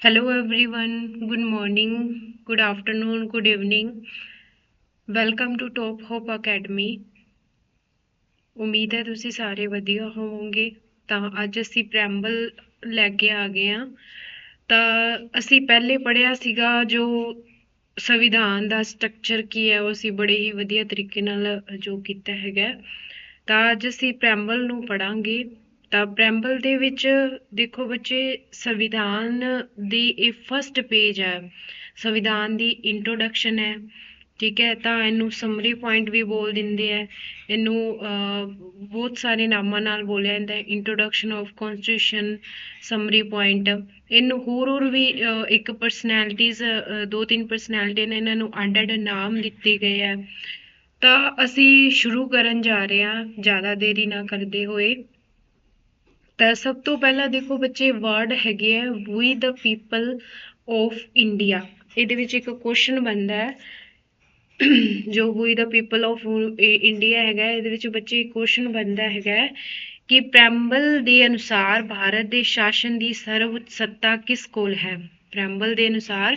Hello everyone, good morning, good afternoon, good evening. Welcome to Top Hope Academy. ਉਮੀਦ ਹੈ ਤੁਸੀਂ ਸਾਰੇ ਵਧੀਆ ਹੋਵੋਗੇ। ਤਾਂ ਅੱਜ ਅਸੀਂ ਪ੍ਰੈਂਬਲ ਲੈ ਕੇ ਆ ਗਏ ਹਾਂ। ਤਾਂ ਅਸੀਂ ਪਹਿਲੇ ਪੜ੍ਹਿਆ ਸੀਗਾ ਜੋ ਸੰਵਿਧਾਨ ਦਾ ਸਟਰਕਚਰ ਕੀ ਹੈ, ਉਹ ਅਸੀਂ ਬੜੇ ਹੀ ਵਧੀਆ ਤਰੀਕੇ ਨਾਲ ਜੋ ਕੀਤਾ ਹੈਗਾ। ਤਾਂ ਅੱਜ ਅਸੀਂ ਪ੍ਰੈਂਬਲ ਨੂੰ ਪੜ੍ਹਾਂਗੇ। ਤਾਂ ਪ੍ਰੈਂਬਲ ਦੇ ਵਿੱਚ ਦੇਖੋ ਬੱਚੇ, ਸੰਵਿਧਾਨ ਦੀ ਇਹ ਫਸਟ ਪੇਜ ਹੈ। ਸੰਵਿਧਾਨ ਦੀ ਇੰਟਰੋਡਕਸ਼ਨ ਹੈ, ਠੀਕ ਹੈ। ਤਾਂ ਇਹਨੂੰ ਸਮਰੀ ਪੁਆਇੰਟ ਵੀ ਬੋਲ ਦਿੰਦੇ ਹੈ। ਇਹਨੂੰ ਬਹੁਤ ਸਾਰੇ ਨਾਮਾਂ ਨਾਲ ਬੋਲਿਆ ਜਾਂਦਾ ਹੈ। Introduction of constitution, summary point. ਇਹਨੂੰ ਹੋਰ ਵੀ ਇੱਕ ਪਰਸਨੈਲਿਟੀਜ਼, ਦੋ ਤਿੰਨ ਪਰਸਨੈਲਿਟੀ ਨੇ, ਇਹਨਾਂ ਨੂੰ ਅੱਡ ਅੱਡ ਨਾਮ ਦਿੱਤੇ ਗਏ ਹੈ। ਤਾਂ ਅਸੀਂ ਸ਼ੁਰੂ ਕਰਨ ਜਾ ਰਹੇ ਹਾਂ ਜ਼ਿਆਦਾ ਦੇਰੀ ਨਾ ਕਰਦੇ ਹੋਏ। ਤਾਂ ਸਭ ਤੋਂ ਪਹਿਲਾਂ ਦੇਖੋ ਬੱਚੇ, ਵਰਡ ਹੈਗੇ ਆ ਵੀ ਦਾ ਪੀਪਲ ਆਫ ਇੰਡੀਆ। ਇਹਦੇ ਵਿੱਚ ਇੱਕ ਕੁਐਸਚਨ ਬਣਦਾ ਹੈ ਜੋ ਵੀ ਦਾ ਪੀਪਲ ਆਫ ਇੰਡੀਆ ਹੈਗਾ, ਇਹਦੇ ਵਿੱਚ ਬੱਚੇ ਕੁਐਸਚਨ ਬਣਦਾ ਹੈਗਾ ਕਿ ਪ੍ਰੈਂਬਲ ਦੇ ਅਨੁਸਾਰ ਭਾਰਤ ਦੇ ਸ਼ਾਸਨ ਦੀ ਸਰਵਉੱਚ ਸੱਤਾ ਕਿਸ ਕੋਲ ਹੈ। ਪ੍ਰੈਂਬਲ ਦੇ ਅਨੁਸਾਰ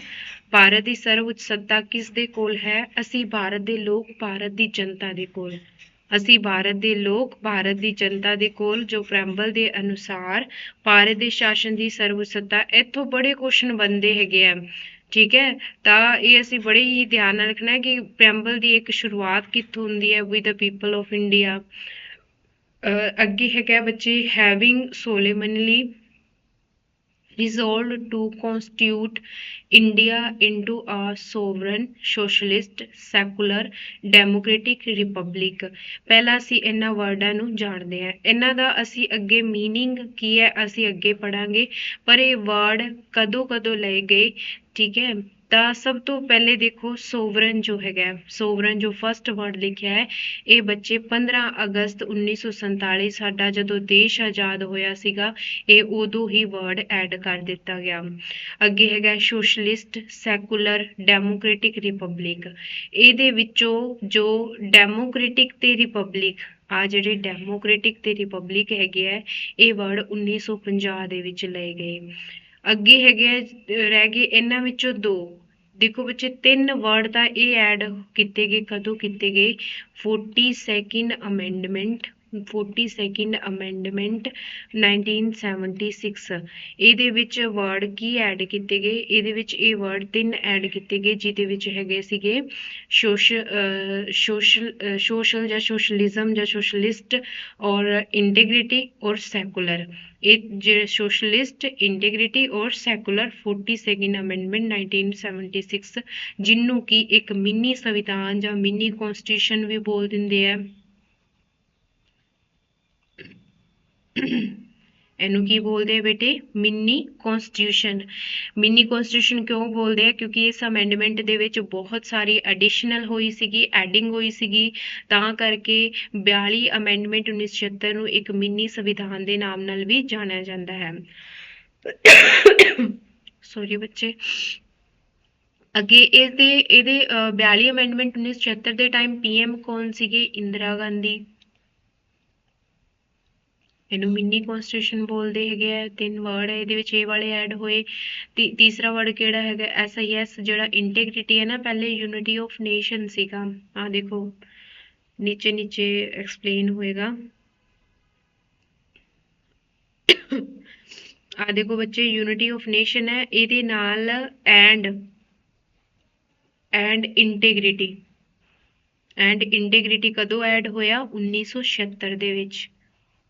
ਭਾਰਤ ਦੀ ਸਰਵਉੱਚ ਸੱਤਾ ਕਿਸ ਦੇ ਕੋਲ ਹੈ? ਅਸੀਂ ਭਾਰਤ ਦੇ ਲੋਕ, ਭਾਰਤ ਦੀ ਜਨਤਾ ਦੇ ਕੋਲ। ਅਸੀਂ ਭਾਰਤ ਦੇ ਲੋਕ, ਭਾਰਤ ਦੀ ਜਨਤਾ ਦੇ ਕੋਲ, ਜੋ ਪ੍ਰੈਂਬਲ ਦੇ ਅਨੁਸਾਰ ਭਾਰਤ ਦੇ ਸ਼ਾਸਨ ਦੀ ਸਰਵਉੱਚ ਸੱਤਾ। ਇੱਥੋਂ ਬੜੇ ਕੁਐਸਚਨ ਬਣਦੇ ਹੈਗੇ ਆ, ਠੀਕ ਹੈ। ਤਾਂ ਇਹ ਅਸੀਂ ਬੜੇ ਹੀ ਧਿਆਨ ਨਾਲ ਰੱਖਣਾ ਕਿ ਪ੍ਰੈਂਬਲ ਦੀ ਇੱਕ ਸ਼ੁਰੂਆਤ ਕਿੱਥੋਂ ਹੁੰਦੀ ਹੈ, with the people of India. ਅੱਗੇ ਹੈਗਾ ਬੱਚੇ, having ਸੋਲੇਮਨਲੀ resolved to constitute India into a sovereign, socialist, secular, democratic republic। ਪਹਿਲਾਂ ਅਸੀਂ ਇਹਨਾਂ ਵਰਡਾਂ ਨੂੰ ਜਾਣਦੇ ਹਾਂ। ਇਹਨਾਂ ਦਾ ਅਸੀਂ ਅੱਗੇ ਮੀਨਿੰਗ ਕੀ ਹੈ ਅਸੀਂ ਅੱਗੇ ਪੜਾਂਗੇ, ਪਰ ਇਹ ਵਰਡ ਕਦੋਂ ਕਦੋਂ ਲਏ ਗਏ, ਠੀਕ ਹੈ। ਤਾਂ ਸਭ ਤੋਂ ਪਹਿਲੇ ਦੇਖੋ, ਸੋਵਰਨ ਜੋ ਹੈਗਾ, ਸੋਵਰਨ ਜੋ ਫਸਟ ਵਰਡ ਲਿਖਿਆ ਹੈ, ਇਹ ਬੱਚੇ 15 ਅਗਸਤ 1947 ਸਾਡਾ ਜਦੋਂ ਦੇਸ਼ ਆਜ਼ਾਦ ਹੋਇਆ ਸੀਗਾ, ਇਹ ਉਦੋਂ ਹੀ ਵਰਡ ਐਡ ਕਰ ਦਿੱਤਾ ਗਿਆ। ਅੱਗੇ ਹੈਗਾ ਸੋਸ਼ਲਿਸਟ, ਸੈਕੂਲਰ, ਡੈਮੋਕ੍ਰੇਟਿਕ, ਰਿਪਬਲਿਕ। ਇਹਦੇ ਵਿੱਚੋਂ ਜੋ ਡੈਮੋਕ੍ਰੇਟਿਕ ਤੇ ਰਿਪਬਲਿਕ, ਆ ਜਿਹੜੇ ਡੈਮੋਕ੍ਰੇਟਿਕ ਤੇ ਰਿਪਬਲਿਕ ਹੈਗੇ ਆ, ਇਹ ਵਰਡ 1950 ਦੇ ਵਿੱਚ ਲਏ ਗਏ। ਅੱਗੇ ਹੈਗੇ ਰਹਿ ਗਏ ਇਹਨਾਂ ਵਿੱਚੋਂ ਦੋ। ਦੇਖੋ ਬੱਚੇ, ਤਿੰਨ ਵਰਡ ਤਾਂ ਇਹ ਐਡ ਕੀਤੇ ਗਏ, ਕਦੋਂ ਕੀਤੇ ਗਏ? 42nd amendment, 42nd amendment 1976। ਇਹਦੇ ਵਿੱਚ ਵਰਡ ਕੀ ਐਡ ਕੀਤੇ ਗਏ? ਇਹਦੇ ਵਿੱਚ ਇਹ ਵਰਡ ਤਿੰਨ ਐਡ ਕੀਤੇ ਗਏ, ਜਿਹਦੇ ਵਿੱਚ ਹੈਗੇ ਸੀਗੇ ਸੋਸ਼ਲ ਜਾਂ ਸੋਸ਼ਲਿਜ਼ਮ ਜਾਂ ਸੋਸ਼ਲਿਸਟ, ਔਰ ਇੰਟੀਗ੍ਰਿਟੀ ਔਰ ਸੈਕੂਲਰ। ਇਹ ਜਿਹੜੇ ਸੋਸ਼ਲਿਸਟ, ਇੰਟੀਗ੍ਰਿਟੀ ਔਰ ਸੈਕੂਲਰ, 42nd ਅਮੈਂਡਮੈਂਟ 1976, ਜਿਹਨੂੰ ਕਿ ਇੱਕ ਮਿੰਨੀ ਸੰਵਿਧਾਨ ਜਾਂ ਮਿੰਨੀ ਕੌਂਸਟੀਟਿਊਸ਼ਨ ਵੀ ਬੋਲ ਦਿੰਦੇ ਆ। ਇਹਨੂੰ ਕੀ ਬੋਲਦੇ ਆ ਬੇਟੇ? ਮਿੰਨੀ ਕੌਂਸਟੀਟਿਊਸ਼ਨ। ਮਿੰਨੀ ਕੌਂਸਟੀਟਿਊਸ਼ਨ ਕਿਉਂ ਬੋਲਦੇ ਆ? ਕਿਉਂਕਿ ਇਸ ਅਮੈਂਡਮੈਂਟ ਦੇ ਵਿੱਚ ਬਹੁਤ ਸਾਰੀ ਐਡੀਸ਼ਨਲ ਹੋਈ ਸੀਗੀ, ਐਡਿੰਗ ਹੋਈ ਸੀਗੀ, ਤਾਂ ਕਰਕੇ 42 ਅਮੈਂਡਮੈਂਟ 1976 ਨੂੰ ਇੱਕ ਮਿੰਨੀ ਸੰਵਿਧਾਨ ਦੇ ਨਾਮ ਨਾਲ ਵੀ ਜਾਣਿਆ ਜਾਂਦਾ ਹੈ। ਸੌਰੀ ਬੱਚੇ। ਅੱਗੇ ਇਹਦੇ 42 ਅਮੈਂਡਮੈਂਟ 1976 ਦੇ ਟਾਈਮ PM ਕੌਣ ਸੀਗੇ? ਇੰਦਰਾ ਗਾਂਧੀ। ਇਹਨੂੰ ਮਿੰਨੀ ਕੌਂਸਟੀਟਿਊਸ਼ਨ ਬੋਲਦੇ ਹੈਗੇ ਆ। ਤਿੰਨ ਵਰਡ ਹੈ ਇਹਦੇ ਵਿੱਚ, ਇਹ ਵਾਲੇ ਐਡ ਹੋਏ। ਤੀਸਰਾ ਵਰਡ ਕਿਹੜਾ ਹੈਗਾ? SIS। ਜਿਹੜਾ ਇੰਟੀਗ੍ਰਿਟੀ ਹੈ ਨਾ, ਪਹਿਲੇ ਯੂਨਿਟੀ ਆਫ ਨੇਸ਼ਨ ਸੀਗਾ। ਆਹ ਦੇਖੋ ਨੀਚੇ ਨੀਚੇ ਐਕਸਪਲੇਨ ਹੋਏਗਾ। ਆ ਦੇਖੋ ਬੱਚੇ, ਯੂਨਿਟੀ ਆਫ ਨੇਸ਼ਨ ਹੈ, ਇਹਦੇ ਨਾਲ ਐਂਡ ਇੰਟੀਗ੍ਰਿਟੀ ਕਦੋਂ ਐਡ ਹੋਇਆ? 1976 ਦੇ ਵਿੱਚ।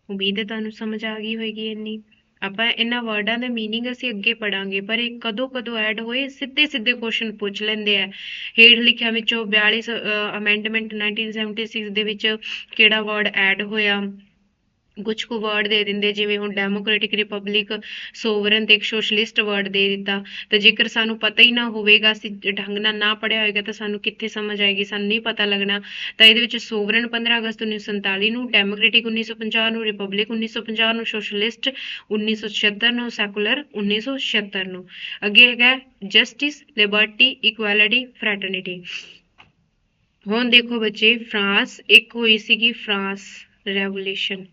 ਉਮੀਦ ਹੈ ਤੁਹਾਨੂੰ ਸਮਝ ਆ ਗਈ ਹੋਏਗੀ ਇੰਨੀ। ਆਪਾਂ ਇਹਨਾਂ ਵਰਡਾਂ ਦਾ ਮੀਨਿੰਗ ਅਸੀਂ ਅੱਗੇ ਪੜਾਂਗੇ, ਪਰ ਇਹ ਕਦੋਂ ਕਦੋਂ ਐਡ ਹੋਏ ਸਿੱਧੇ ਸਿੱਧੇ ਕੁਐਸਚਨ ਪੁੱਛ ਲੈਂਦੇ ਆ। ਹੇਠ ਲਿਖਿਆ ਵਿੱਚੋਂ 42 ਅਮੈਂਡਮੈਂਟ 1976 ਦੇ ਵਿੱਚ ਕਿਹੜਾ ਵਰਡ ਐਡ ਹੋਇਆ? ਕੁਛ ਕੁ ਵਰਡ ਦੇ ਦਿੰਦੇ, ਜਿਵੇਂ ਹੁਣ ਡੈਮੋਕ੍ਰੇਟਿਕ, ਰਿਪਬਲਿਕ, ਸੋਵਰਨ ਤੇ ਇੱਕ ਸੋਸ਼ਲਿਸਟ ਵਰਡ ਦੇ ਦਿੱਤਾ। ਤਾਂ ਜੇਕਰ ਸਾਨੂੰ ਪਤਾ ਹੀ ਨਾ ਹੋਵੇਗਾ, ਅਸੀਂ ਢੰਗ ਨਾਲ ਨਾ ਪੜ੍ਹਿਆ ਹੋਏਗਾ, ਤਾਂ ਸਾਨੂੰ ਕਿੱਥੇ ਸਮਝ ਆਏਗੀ? ਸਾਨੂੰ ਨਹੀਂ ਪਤਾ ਲੱਗਣਾ। ਤਾਂ ਇਹਦੇ ਵਿੱਚ ਸੋਵਰਨ 15 ਅਗਸਤ 1947 ਨੂੰ, ਡੈਮੋਕ੍ਰੇਟਿਕ 1950 ਨੂੰ, ਰਿਪਬਲਿਕ 1950 ਨੂੰ, ਸੋਸ਼ਲਿਸਟ 1976 ਨੂੰ, ਸੈਕੂਲਰ 1976 ਨੂੰ। ਅੱਗੇ ਹੈਗਾ ਜਸਟਿਸ, ਲਿਬਰਟੀ, ਇਕੁਐਲਿਟੀ, ਫਰੈਟਰਨਿਟੀ। ਹੁਣ ਦੇਖੋ ਬੱਚੇ, ਫਰਾਂਸ ਇੱਕ ਹੋਈ ਸੀਗੀ, ਫਰਾਂਸ ਰੈਵੋਲੂਸ਼ਨ।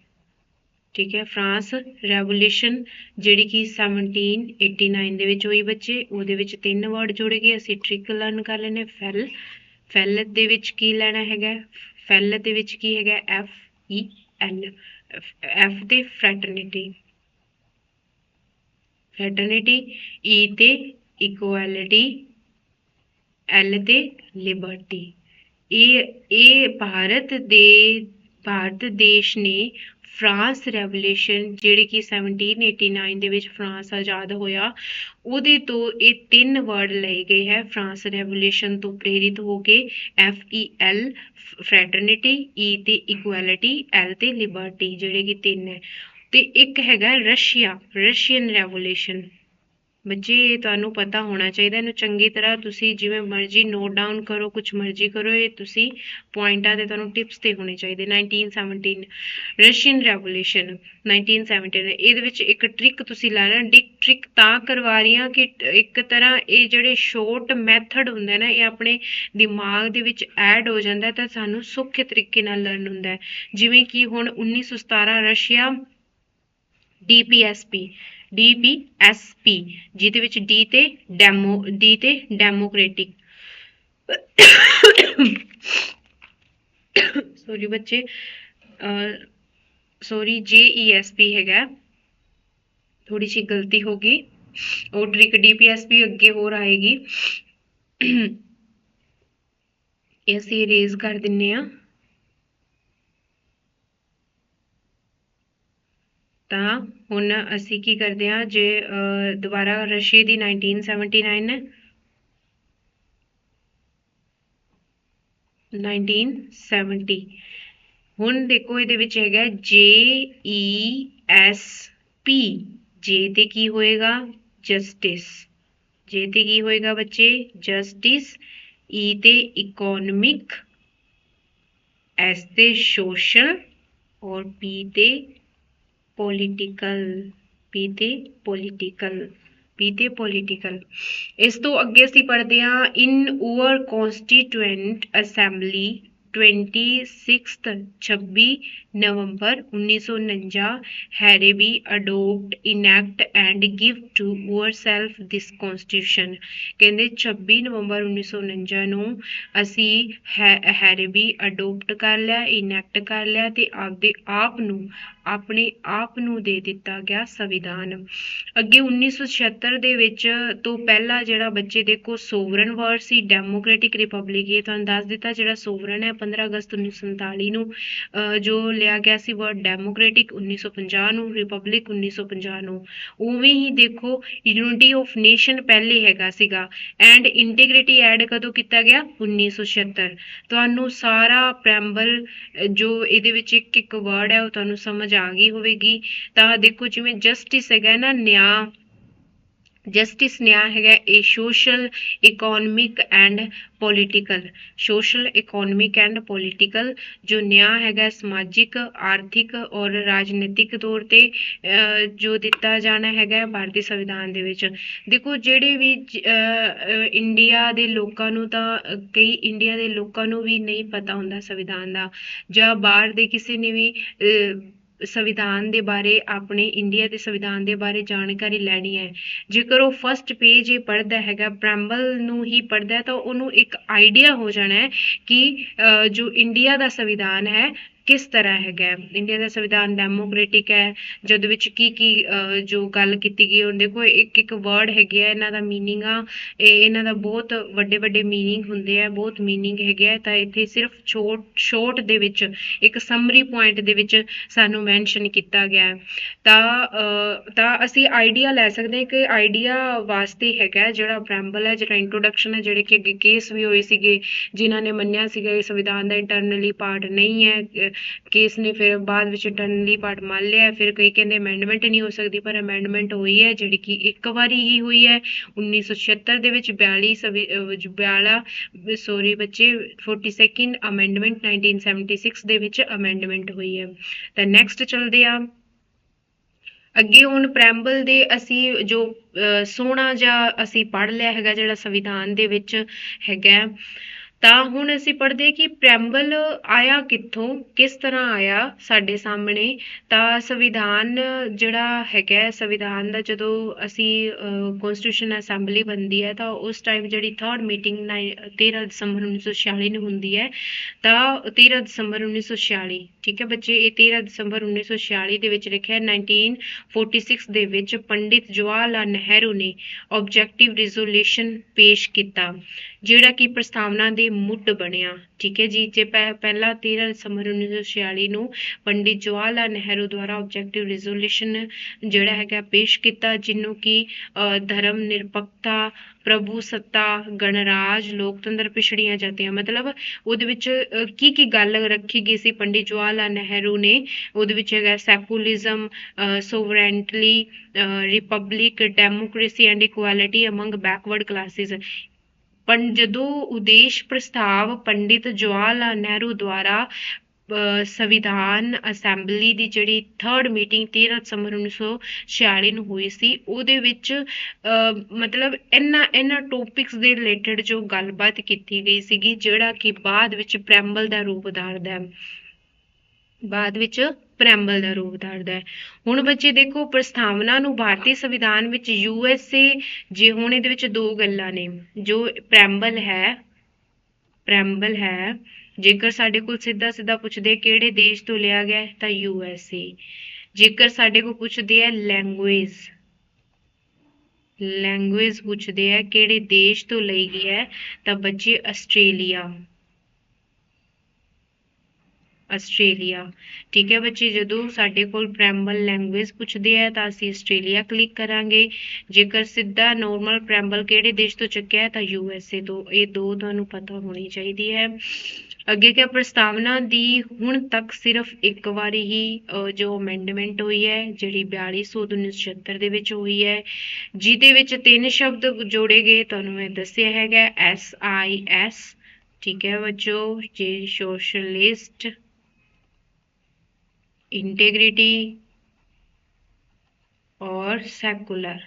ठीक है। फ्रांस ਰੈਵੋਲੂਸ਼ਨ ਜਿਹੜੀ ਕਿ 1789 ਦੇ ਵਿੱਚ ਹੋਈ ਬੱਚੇ, ਉਹਦੇ ਵਿੱਚ 3 ਵਰਡ ਜੁੜ ਗਏ। ਅਸੀਂ ਟ੍ਰਿਕ ਲਰਨ ਕਰ ਲੈਣੇ। ਫੈਲ ਦੇ ਵਿੱਚ ਕੀ ਲੈਣਾ ਹੈਗਾ? ਫੈਲ ਦੇ ਵਿੱਚ ਕੀ ਹੈਗਾ? FEL। F ਤੇ ਫਰੈਟਰਨਿਟੀ, E ਤੇ ਇਕੁਐਲਿਟੀ, L ਤੇ ਲਿਬਰਟੀ। ਇਹ ਭਾਰਤ ਦੇਸ਼ ਨੇ ਫਰਾਂਸ ਰੈਵੋਲੂਸ਼ਨ ਜਿਹੜੀ ਕਿ 1789 ਦੇ ਵਿੱਚ ਫਰਾਂਸ ਆਜ਼ਾਦ ਹੋਇਆ, ਉਹਦੇ ਤੋਂ ਇਹ 3 ਵਰਡ ਲਏ ਗਏ ਹੈ। ਫਰਾਂਸ ਰੈਵੋਲੂਸ਼ਨ ਤੋਂ ਪ੍ਰੇਰਿਤ ਹੋ ਕੇ FEL ਫਰੈਟਰਨਿਟੀ, E ਤੇ ਇਕੁਐਲਿਟੀ, L ਤੇ ਲਿਬਰਟੀ, ਜਿਹੜੇ ਕਿ 3 ਹੈ। ਤੇ ਇੱਕ ਹੈਗਾ ਰਸ਼ੀਅਨ ਰੈਵੋਲੂਸ਼ਨ। ਬੱਚੇ ਇਹ ਤੁਹਾਨੂੰ ਪਤਾ ਹੋਣਾ ਚਾਹੀਦਾ, ਇਹਨੂੰ ਚੰਗੀ ਤਰ੍ਹਾਂ ਤੁਸੀਂ ਜਿਵੇਂ ਮਰਜ਼ੀ ਨੋਟ ਡਾਊਨ ਕਰੋ, ਕੁਛ ਮਰਜ਼ੀ ਕਰੋ, ਇਹ ਤੁਸੀਂ ਪੁਆਇੰਟਾਂ ਤੇ ਤੁਹਾਨੂੰ ਟਿਪਸ ਤੇ ਹੋਣੇ ਚਾਹੀਦੇ। 1917 ਰਸ਼ੀਅਨ ਰੈਵੋਲੂਸ਼ਨ 1917। ਇਹਦੇ ਵਿੱਚ ਇੱਕ ਟ੍ਰਿਕ ਤੁਸੀਂ ਲੈਣਾ। ਟ੍ਰਿਕ ਤਾਂ ਕਰਵਾ ਰਹੀ ਹਾਂ ਕਿ ਇੱਕ ਤਰ੍ਹਾਂ ਇਹ ਜਿਹੜੇ ਸ਼ੋਰਟ ਮੈਥਡ ਹੁੰਦੇ ਨਾ, ਇਹ ਆਪਣੇ ਦਿਮਾਗ ਦੇ ਵਿੱਚ ਐਡ ਹੋ ਜਾਂਦਾ ਤਾਂ ਸਾਨੂੰ ਸੌਖੇ ਤਰੀਕੇ ਨਾਲ ਲਰਨ ਹੁੰਦਾ। ਜਿਵੇਂ ਕਿ ਹੁਣ 1917 ਰਸ਼ੀਆ DPSP ਜਿਹਦੇ ਵਿੱਚ ਡੀ ਤੇ ਡੈਮੋਕ੍ਰੇਟਿਕ ਸੋਰੀ ਬੱਚੇ, ਸੋਰੀ JESP ਹੈਗਾ, ਥੋੜੀ ਜਿਹੀ ਗਲਤੀ ਹੋ ਗਈ। ਉਹ ਟ੍ਰਿਕ DPSP ਅੱਗੇ ਹੋਰ ਆਏਗੀ, ਇਹ ਅਸੀਂ ਇਰੇਜ਼ ਕਰ ਦਿੰਨੇ ਆ। ਤਾਂ ਹੁਣ ਅਸੀਂ ਕੀ ਕਰਦੇ ਹਾਂ, ਜੇ ਦੁਬਾਰਾ ਰਸ਼ੀਆ ਦੀ 1979 1970। ਹੁਣ ਦੇਖੋ ਇਹਦੇ ਵਿੱਚ ਹੈਗਾ JESP। ਜੇ ਤੇ ਕੀ ਹੋਏਗਾ? ਜਸਟਿਸ। ਜੇ ਤੇ ਕੀ ਹੋਏਗਾ ਬੱਚੇ? ਜਸਟਿਸ। E ਤੇ ਇਕੋਨਮਿਕ, S ਤੇ ਸੋਸ਼ਲ, ਔਰ P ਤੇ ਪੋਲੀਟੀਕਲ। ਇਸ ਤੋਂ ਅੱਗੇ ਅਸੀਂ ਪੜ੍ਹਦੇ ਹਾਂ in our constituent assembly 26 November 1949 hereby adopt enact and give to ourselves this constitution. ਕਹਿੰਦੇ 26 ਨਵੰਬਰ 1949 ਨੂੰ ਅਸੀਂ ਹੈਰੇਬੀ ਅਡੋਪਟ ਕਰ ਲਿਆ, ਇਨੈਕਟ ਕਰ ਲਿਆ ਤੇ ਆਪਣੇ ਆਪ ਨੂੰ ਦੇ ਦਿੱਤਾ ਗਿਆ ਸੰਵਿਧਾਨ। ਅੱਗੇ 1976 ਦੇ ਵਿੱਚ ਤੋਂ ਪਹਿਲਾਂ ਜਿਹੜਾ ਬੱਚੇ ਦੇਖੋ ਸੋਵਰਨ ਵਰਡ ਸੀ ਡੈਮੋਕ੍ਰੈਟਿਕ ਰਿਪਬਲਿਕ। ਇਹ ਤੁਹਾਨੂੰ ਦੱਸ ਦਿੱਤਾ ਜਿਹੜਾ ਸੋਵਰਨ ਹੈ 15 ਅਗਸਤ 1947 ਨੂੰ ਜੋ ਲਿਆ ਗਿਆ ਸੀ ਵਰਡ ਡੈਮੋਕ੍ਰੈਟਿਕ, 1950 ਨੂੰ ਰਿਪਬਲਿਕ 1950 ਨੂੰ। ਉਵੇਂ ਹੀ ਦੇਖੋ ਯੂਨਿਟੀ ਆਫ ਨੇਸ਼ਨ ਪਹਿਲੇ ਹੈਗਾ ਸੀਗਾ ਐਂਡ ਇੰਟੀਗ੍ਰਿਟੀ ਐਡ ਕਦੋਂ ਕੀਤਾ ਗਿਆ? 1976। ਤੁਹਾਨੂੰ ਸਾਰਾ ਪ੍ਰੈਂਬਲ ਜੋ ਇਹਦੇ ਵਿੱਚ ਇੱਕ ਵਰਡ ਹੈ ਉਹ ਤੁਹਾਨੂੰ ਸਮਝ ਆ ਗਈ ਹੋਵੇਗੀ। ਤਾਂ ਦੇਖੋ ਜਿਵੇਂ ਜਸਟਿਸ ਹੈਗਾ ਨਾ, ਨਿਆਂ, ਜਸਟਿਸ ਨਿਆਂ ਹੈਗਾ ਇਹ ਸੋਸ਼ਲ ਇਕੋਨਮਿਕ ਐਂਡ ਪੋਲੀਟੀਕਲ। ਜੋ ਨਿਆਂ ਹੈਗਾ ਸਮਾਜਿਕ, ਆਰਥਿਕ ਔਰ ਰਾਜਨੀਤਿਕ ਤੌਰ ਤੇ ਜੋ ਦਿੱਤਾ ਜਾਣਾ ਹੈਗਾ ਭਾਰਤੀ ਸੰਵਿਧਾਨ ਦੇ ਵਿੱਚ। ਦੇਖੋ ਜਿਹੜੇ ਵੀ ਇੰਡੀਆ ਦੇ ਲੋਕਾਂ ਨੂੰ ਤਾਂ ਕਈ ਇੰਡੀਆ ਦੇ ਲੋਕਾਂ ਨੂੰ ਵੀ ਨਹੀਂ ਪਤਾ ਹੁੰਦਾ ਸੰਵਿਧਾਨ ਦਾ, ਜਾਂ ਬਾਹਰ ਦੇ ਕਿਸੇ ਨੇ ਵੀ ਸੰਵਿਧਾਨ ਦੇ ਬਾਰੇ, ਆਪਣੇ ਇੰਡੀਆ ਦੇ ਸੰਵਿਧਾਨ ਦੇ ਬਾਰੇ ਜਾਣਕਾਰੀ ਲੈਣੀ ਹੈ, ਜੇਕਰ ਉਹ ਫਸਟ ਪੇਜ ਇਹ ਪੜ੍ਹਦਾ ਹੈਗਾ, ਪ੍ਰੈਂਬਲ ਨੂੰ ਹੀ ਪੜ੍ਹਦਾ, ਤਾਂ ਉਹਨੂੰ ਇੱਕ ਆਈਡੀਆ ਹੋ ਜਾਣਾ ਹੈ ਕਿ ਜੋ ਇੰਡੀਆ ਦਾ ਸੰਵਿਧਾਨ ਹੈ ਕਿਸ ਤਰ੍ਹਾਂ ਹੈਗਾ। ਇੰਡੀਆ ਦਾ ਸੰਵਿਧਾਨ ਡੈਮੋਕ੍ਰੇਟਿਕ ਹੈ, ਜਿਹਦੇ ਵਿੱਚ ਕੀ ਜੋ ਗੱਲ ਕੀਤੀ ਗਈ। ਹੁਣ ਦੇਖੋ ਇੱਕ ਵਰਡ ਹੈਗੇ ਆ, ਇਹਨਾਂ ਦਾ ਮੀਨਿੰਗ ਆ, ਇਹਨਾਂ ਦਾ ਬਹੁਤ ਵੱਡੇ ਮੀਨਿੰਗ ਹੁੰਦੇ ਆ, ਬਹੁਤ ਮੀਨਿੰਗ ਹੈਗੇ ਆ। ਤਾਂ ਇੱਥੇ ਸਿਰਫ ਛੋਟ ਦੇ ਵਿੱਚ ਇੱਕ ਸਮਰੀ ਪੁਆਇੰਟ ਦੇ ਵਿੱਚ ਸਾਨੂੰ ਮੈਂਸ਼ਨ ਕੀਤਾ ਗਿਆ। ਤਾਂ ਅਸੀਂ ਆਈਡੀਆ ਲੈ ਸਕਦੇ ਹਾਂ ਕਿ ਆਈਡੀਆ ਵਾਸਤੇ ਹੈਗਾ ਜਿਹੜਾ ਪ੍ਰੈਂਬਲ ਹੈ, ਜਿਹੜਾ ਇੰਟਰੋਡਕਸ਼ਨ ਹੈ, ਜਿਹੜੇ ਕਿ ਅੱਗੇ ਕੇਸ ਵੀ ਹੋਏ ਸੀਗੇ ਜਿਨ੍ਹਾਂ ਨੇ ਮੰਨਿਆ ਸੀਗਾ ਇਹ ਸੰਵਿਧਾਨ ਦਾ ਇੰਟਰਨਲੀ ਪਾਰਟ ਨਹੀਂ ਹੈ। ਕੇਸ ਨੇ ਫਿਰ ਬਾਅਦ ਵਿੱਚ ਇੰਟਰਨਲੀ ਪਾਰਟ ਮੰਨ ਲਿਆ। ਫਿਰ ਕਈ ਕਹਿੰਦੇ ਅਮੈਂਡਮੈਂਟ ਨਹੀਂ ਹੋ ਸਕਦੀ, ਪਰ ਅਮੈਂਡਮੈਂਟ ਹੋਈ ਹੈ ਜਿਹੜੀ ਕਿ ਇੱਕ ਵਾਰੀ ਹੀ ਹੋਈ ਹੈ 1976 ਦੇ ਵਿੱਚ। 42nd ਅਮੈਂਡਮੈਂਟ 1976 ਦੇ ਵਿੱਚ ਅਮੈਂਡਮੈਂਟ ਹੋਈ ਹੈ। ਤਾਂ ਨੈਕਸਟ ਚੱਲਦੇ ਆ ਅੱਗੇ। ਹੁਣ ਪ੍ਰੈਂਬਲ ਦੇ ਅਸੀਂ ਜੋ ਸੋਹਣਾ ਜਿਹਾ ਅਸੀਂ ਪੜ੍ਹ ਲਿਆ ਹੈਗਾ ਜਿਹੜਾ ਸੰਵਿਧਾਨ ਦੇ ਵਿੱਚ ਹੈਗਾ, ਤਾਂ ਹੁਣ ਅਸੀਂ ਪੜ੍ਹਦੇ ਕਿ ਪ੍ਰੈੰਬਲ ਆਇਆ ਕਿੱਥੋਂ, ਕਿਸ ਤਰ੍ਹਾਂ ਆਇਆ ਸਾਡੇ ਸਾਹਮਣੇ। ਤਾਂ ਸੰਵਿਧਾਨ ਜਿਹੜਾ ਹੈਗਾ, ਸੰਵਿਧਾਨ ਦਾ ਜਦੋਂ ਅਸੀਂ ਕੌਂਸਟੀਟਿਊਸ਼ਨ ਅਸੈਂਬਲੀ ਬਣਦੀ ਹੈ ਤਾਂ ਉਸ ਟਾਈਮ ਜਿਹੜੀ ਥਰਡ ਮੀਟਿੰਗ 13 ਦਸੰਬਰ 1946 ਨੂੰ ਹੁੰਦੀ ਹੈ। ਤਾਂ 13 ਦਸੰਬਰ 1946, ਠੀਕ ਹੈ ਬੱਚੇ, ਇਹ 13 ਦਸੰਬਰ 1946 ਦੇ ਵਿੱਚ ਲਿਖਿਆ 1946 ਦੇ ਵਿੱਚ ਪੰਡਿਤ ਜਵਾਹਰ ਲਾਲ ਨਹਿਰੂ ਨੇ ਆਬਜੈਕਟਿਵ ਰਿਜ਼ੋਲੂਸ਼ਨ ਪੇਸ਼ ਕੀਤਾ, ਜਿਹੜਾ ਕਿ ਪ੍ਰਸਤਾਵਨਾ ਦੇ ਮੁੱਢ ਬਣਿਆ। ਠੀਕ ਹੈ ਜੀ, ਜੇ ਪਹਿਲਾਂ 13 ਦਸੰਬਰ 1946 ਨੂੰ ਪੰਡਿਤ ਜਵਾਹਰ ਲਾਲ ਨਹਿਰੂ ਦੁਆਰਾ ਆਬਜੈਕਟਿਵ ਰਿਜ਼ੋਲੂਸ਼ਨ ਜਿਹੜਾ ਹੈਗਾ ਪੇਸ਼ ਕੀਤਾ, ਜਿਹਨੂੰ ਕਿ ਧਰਮ ਨਿਰਪੱਖਤਾ, ਪ੍ਰਭੂ ਸੱਤਾ, ਗਣਰਾਜ, ਲੋਕਤੰਤਰ, ਪਿਛੜੀਆਂ ਜਾਤੀਆਂ, ਮਤਲਬ ਉਹਦੇ ਵਿੱਚ ਕੀ ਗੱਲ ਰੱਖੀ ਗਈ ਸੀ ਪੰਡਿਤ ਜਵਾਹਰ ਲਾਲ ਨਹਿਰੂ ਨੇ। ਉਹਦੇ ਵਿੱਚ ਹੈਗਾ secularism, sovereignty, republic, democracy and equality among backward classes. ਜਦੋਂ ਉਦੇਸ਼ ਪ੍ਰਸਤਾਵ ਪੰਡਿਤ ਜਵਾਹਰ ਲਾਲ ਨਹਿਰੂ ਦੁਆਰਾ ਸੰਵਿਧਾਨ ਅਸੈਂਬਲੀ ਦੀ ਜਿਹੜੀ ਥਰਡ ਮੀਟਿੰਗ 13 ਦਸੰਬਰ 1946 ਨੂੰ ਹੋਈ ਸੀ, ਉਹਦੇ ਵਿੱਚ ਮਤਲਬ ਇਹਨਾਂ ਟੌਪਿਕਸ ਦੇ ਰਿਲੇਟਡ ਜੋ ਗੱਲਬਾਤ ਕੀਤੀ ਗਈ ਸੀਗੀ, ਜਿਹੜਾ ਕਿ ਬਾਅਦ ਵਿੱਚ ਪ੍ਰੈੰਬਲ ਦਾ ਰੂਪ ਧਾਰਦਾ ਹੈ, ਬਾਅਦ ਵਿੱਚ ਪ੍ਰੈੰਬਲ ਦਾ ਰੂਪ ਧਾਰਦਾ ਹੈ। ਹੁਣ ਬੱਚੇ ਦੇਖੋ, ਪ੍ਰਸਤਾਵਨਾ ਨੂੰ ਭਾਰਤੀ ਸੰਵਿਧਾਨ ਵਿੱਚ USA, ਜੇ ਹੁਣ ਇਹਦੇ ਵਿੱਚ ਦੋ ਗੱਲਾਂ ਨੇ, ਜੋ ਪ੍ਰੈੰਬਲ ਹੈ, ਜੇਕਰ ਸਾਡੇ ਕੋਲ ਸਿੱਧਾ ਪੁੱਛਦੇ ਕਿਹੜੇ ਦੇਸ਼ ਤੋਂ ਲਿਆ ਗਿਆ ਤਾਂ USA। ਜੇਕਰ ਸਾਡੇ ਕੋਲ ਪੁੱਛਦੇ ਆ ਲੈਂਗੁਏਜ ਪੁੱਛਦੇ ਆ ਕਿਹੜੇ ਦੇਸ਼ ਤੋਂ ਲਈ ਗਈ ਹੈ ਤਾਂ ਬੱਚੇ ਆਸਟ੍ਰੇਲੀਆ। ਠੀਕ ਹੈ ਬੱਚੇ, ਜਦੋਂ ਸਾਡੇ ਕੋਲ ਪ੍ਰੈੰਬਲ ਲੈਂਗੁਏਜ ਪੁੱਛਦੇ ਆ ਤਾਂ ਅਸੀਂ ਆਸਟ੍ਰੇਲੀਆ ਕਲਿੱਕ ਕਰਾਂਗੇ। ਜੇਕਰ ਸਿੱਧਾ ਨੋਰਮਲ ਪ੍ਰੈੰਬਲ ਕਿਹੜੇ ਦੇਸ਼ ਤੋਂ ਚੱਕਿਆ ਤਾਂ USA ਤੋਂ। ਇਹ ਦੋ ਤੁਹਾਨੂੰ ਪਤਾ ਹੋਣੀ ਚਾਹੀਦੀ ਹੈ। ਅੱਗੇ ਕਿਆ, ਪ੍ਰਸਤਾਵਨਾ ਦੀ ਹੁਣ ਤੱਕ ਸਿਰਫ ਇੱਕ ਵਾਰੀ ਹੀ ਜੋ ਅਮੈਂਡਮੈਂਟ ਹੋਈ ਹੈ, ਜਿਹੜੀ 4276 ਦੇ ਵਿੱਚ ਹੋਈ ਹੈ, ਜਿਹਦੇ ਵਿੱਚ 3 ਸ਼ਬਦ ਜੋੜੇ ਗਏ, ਤੁਹਾਨੂੰ ਮੈਂ ਦੱਸਿਆ ਹੈਗਾ SIS। ਠੀਕ ਹੈ ਬੱਚੋ, ਜੇ ਸੋਸ਼ਲਿਸਟ, इंटेग्रिटी और सैकुलर,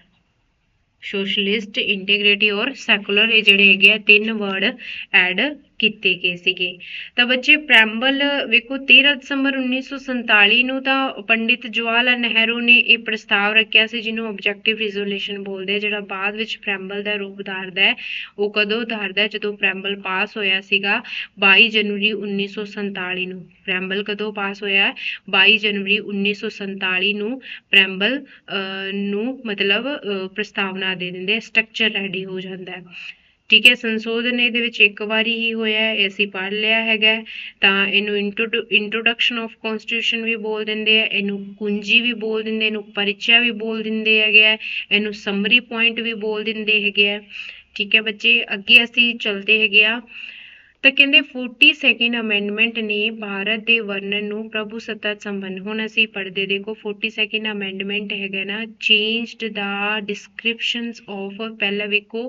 सोशलिस्ट, इंटीग्रिटी और सैकुलर, ये ਜਿਹੜੇ ਹੈਗੇ ਆ 3 ਵਰਡ ਐਡ ਕੀਤੇ ਗਏ ਸੀਗੇ। ਤਾਂ ਬੱਚੇ ਪ੍ਰੈੰਬਲ ਵੇਖੋ 13 ਦਸੰਬਰ 1947 ਨੂੰ ਤਾਂ ਪੰਡਿਤ ਜਵਾਹਰ ਲਾਲ ਨਹਿਰੂ ਨੇ ਇਹ ਪ੍ਰਸਤਾਵ ਰੱਖਿਆ ਸੀ, ਜਿਹਨੂੰ ਆਬਜੈਕਟਿਵ ਰਿਜ਼ੋਲੂਸ਼ਨ ਬੋਲਦੇ, ਜਿਹੜਾ ਬਾਅਦ ਵਿੱਚ ਪ੍ਰੈੰਬਲ ਦਾ ਰੂਪ ਧਾਰਦਾ ਹੈ। ਉਹ ਕਦੋਂ ਧਾਰਦਾ, ਜਦੋਂ ਪ੍ਰੈੰਬਲ ਪਾਸ ਹੋਇਆ ਸੀਗਾ 22 ਜਨਵਰੀ 1947 ਨੂੰ। ਪ੍ਰੈੰਬਲ ਕਦੋਂ ਪਾਸ ਹੋਇਆ, 22 ਜਨਵਰੀ 1947 ਨੂੰ ਪ੍ਰੈੰਬਲ ਨੂੰ ਮਤਲਬ ਪ੍ਰਸਤਾਵਨਾ ਦੇ ਦਿੰਦੇ, ਸਟਰਕਚਰ ਰੈਡੀ ਹੋ ਜਾਂਦਾ ਹੈ। ਠੀਕ ਹੈ, ਸੰਸ਼ੋਧਨ ਇਹਦੇ ਵਿੱਚ ਇੱਕ ਵਾਰੀ ਹੀ ਹੋਇਆ, ਇਹ ਅਸੀਂ ਪੜ੍ਹ ਲਿਆ ਹੈਗਾ। ਤਾਂ ਇਹਨੂੰ ਇੰਟਰੋਡਕਸ਼ਨ ਆਫ ਕੌਂਸਟੀਟਿਊਸ਼ਨ ਵੀ ਬੋਲ ਦਿੰਦੇ ਆ, ਇਹਨੂੰ ਕੁੰਜੀ ਵੀ ਬੋਲ ਦਿੰਦੇ, ਇਹਨੂੰ ਪਰਿਚਯ ਵੀ ਬੋਲ ਦਿੰਦੇ ਹੈਗੇ ਆ, ਇਹਨੂੰ ਸਮਰੀ ਪੁਆਇੰਟ ਵੀ ਬੋਲ ਦਿੰਦੇ ਹੈਗੇ ਆ। ਠੀਕ ਹੈ ਬੱਚੇ, ਅੱਗੇ ਅਸੀਂ ਚਲਦੇ ਹੈਗੇ ਆ। ਤਾਂ ਕਹਿੰਦੇ 42nd ਅਮੈਂਡਮੈਂਟ ਨੇ ਭਾਰਤ ਦੇ ਵਰਣਨ ਨੂੰ ਪ੍ਰਭੂ ਸੱਤਾ ਸੰਬੰਧ। ਹੁਣ ਅਸੀਂ ਪੜ੍ਹਦੇ ਦੇਖੋ 42nd ਅਮੈਂਡਮੈਂਟ ਹੈਗਾ ਨਾ, ਚੇਂਜਡ ਦਾ ਡਿਸਕ੍ਰਿਪਸ਼ਨਸ ਆਫ, ਪਹਿਲਾਂ ਵੇਖੋ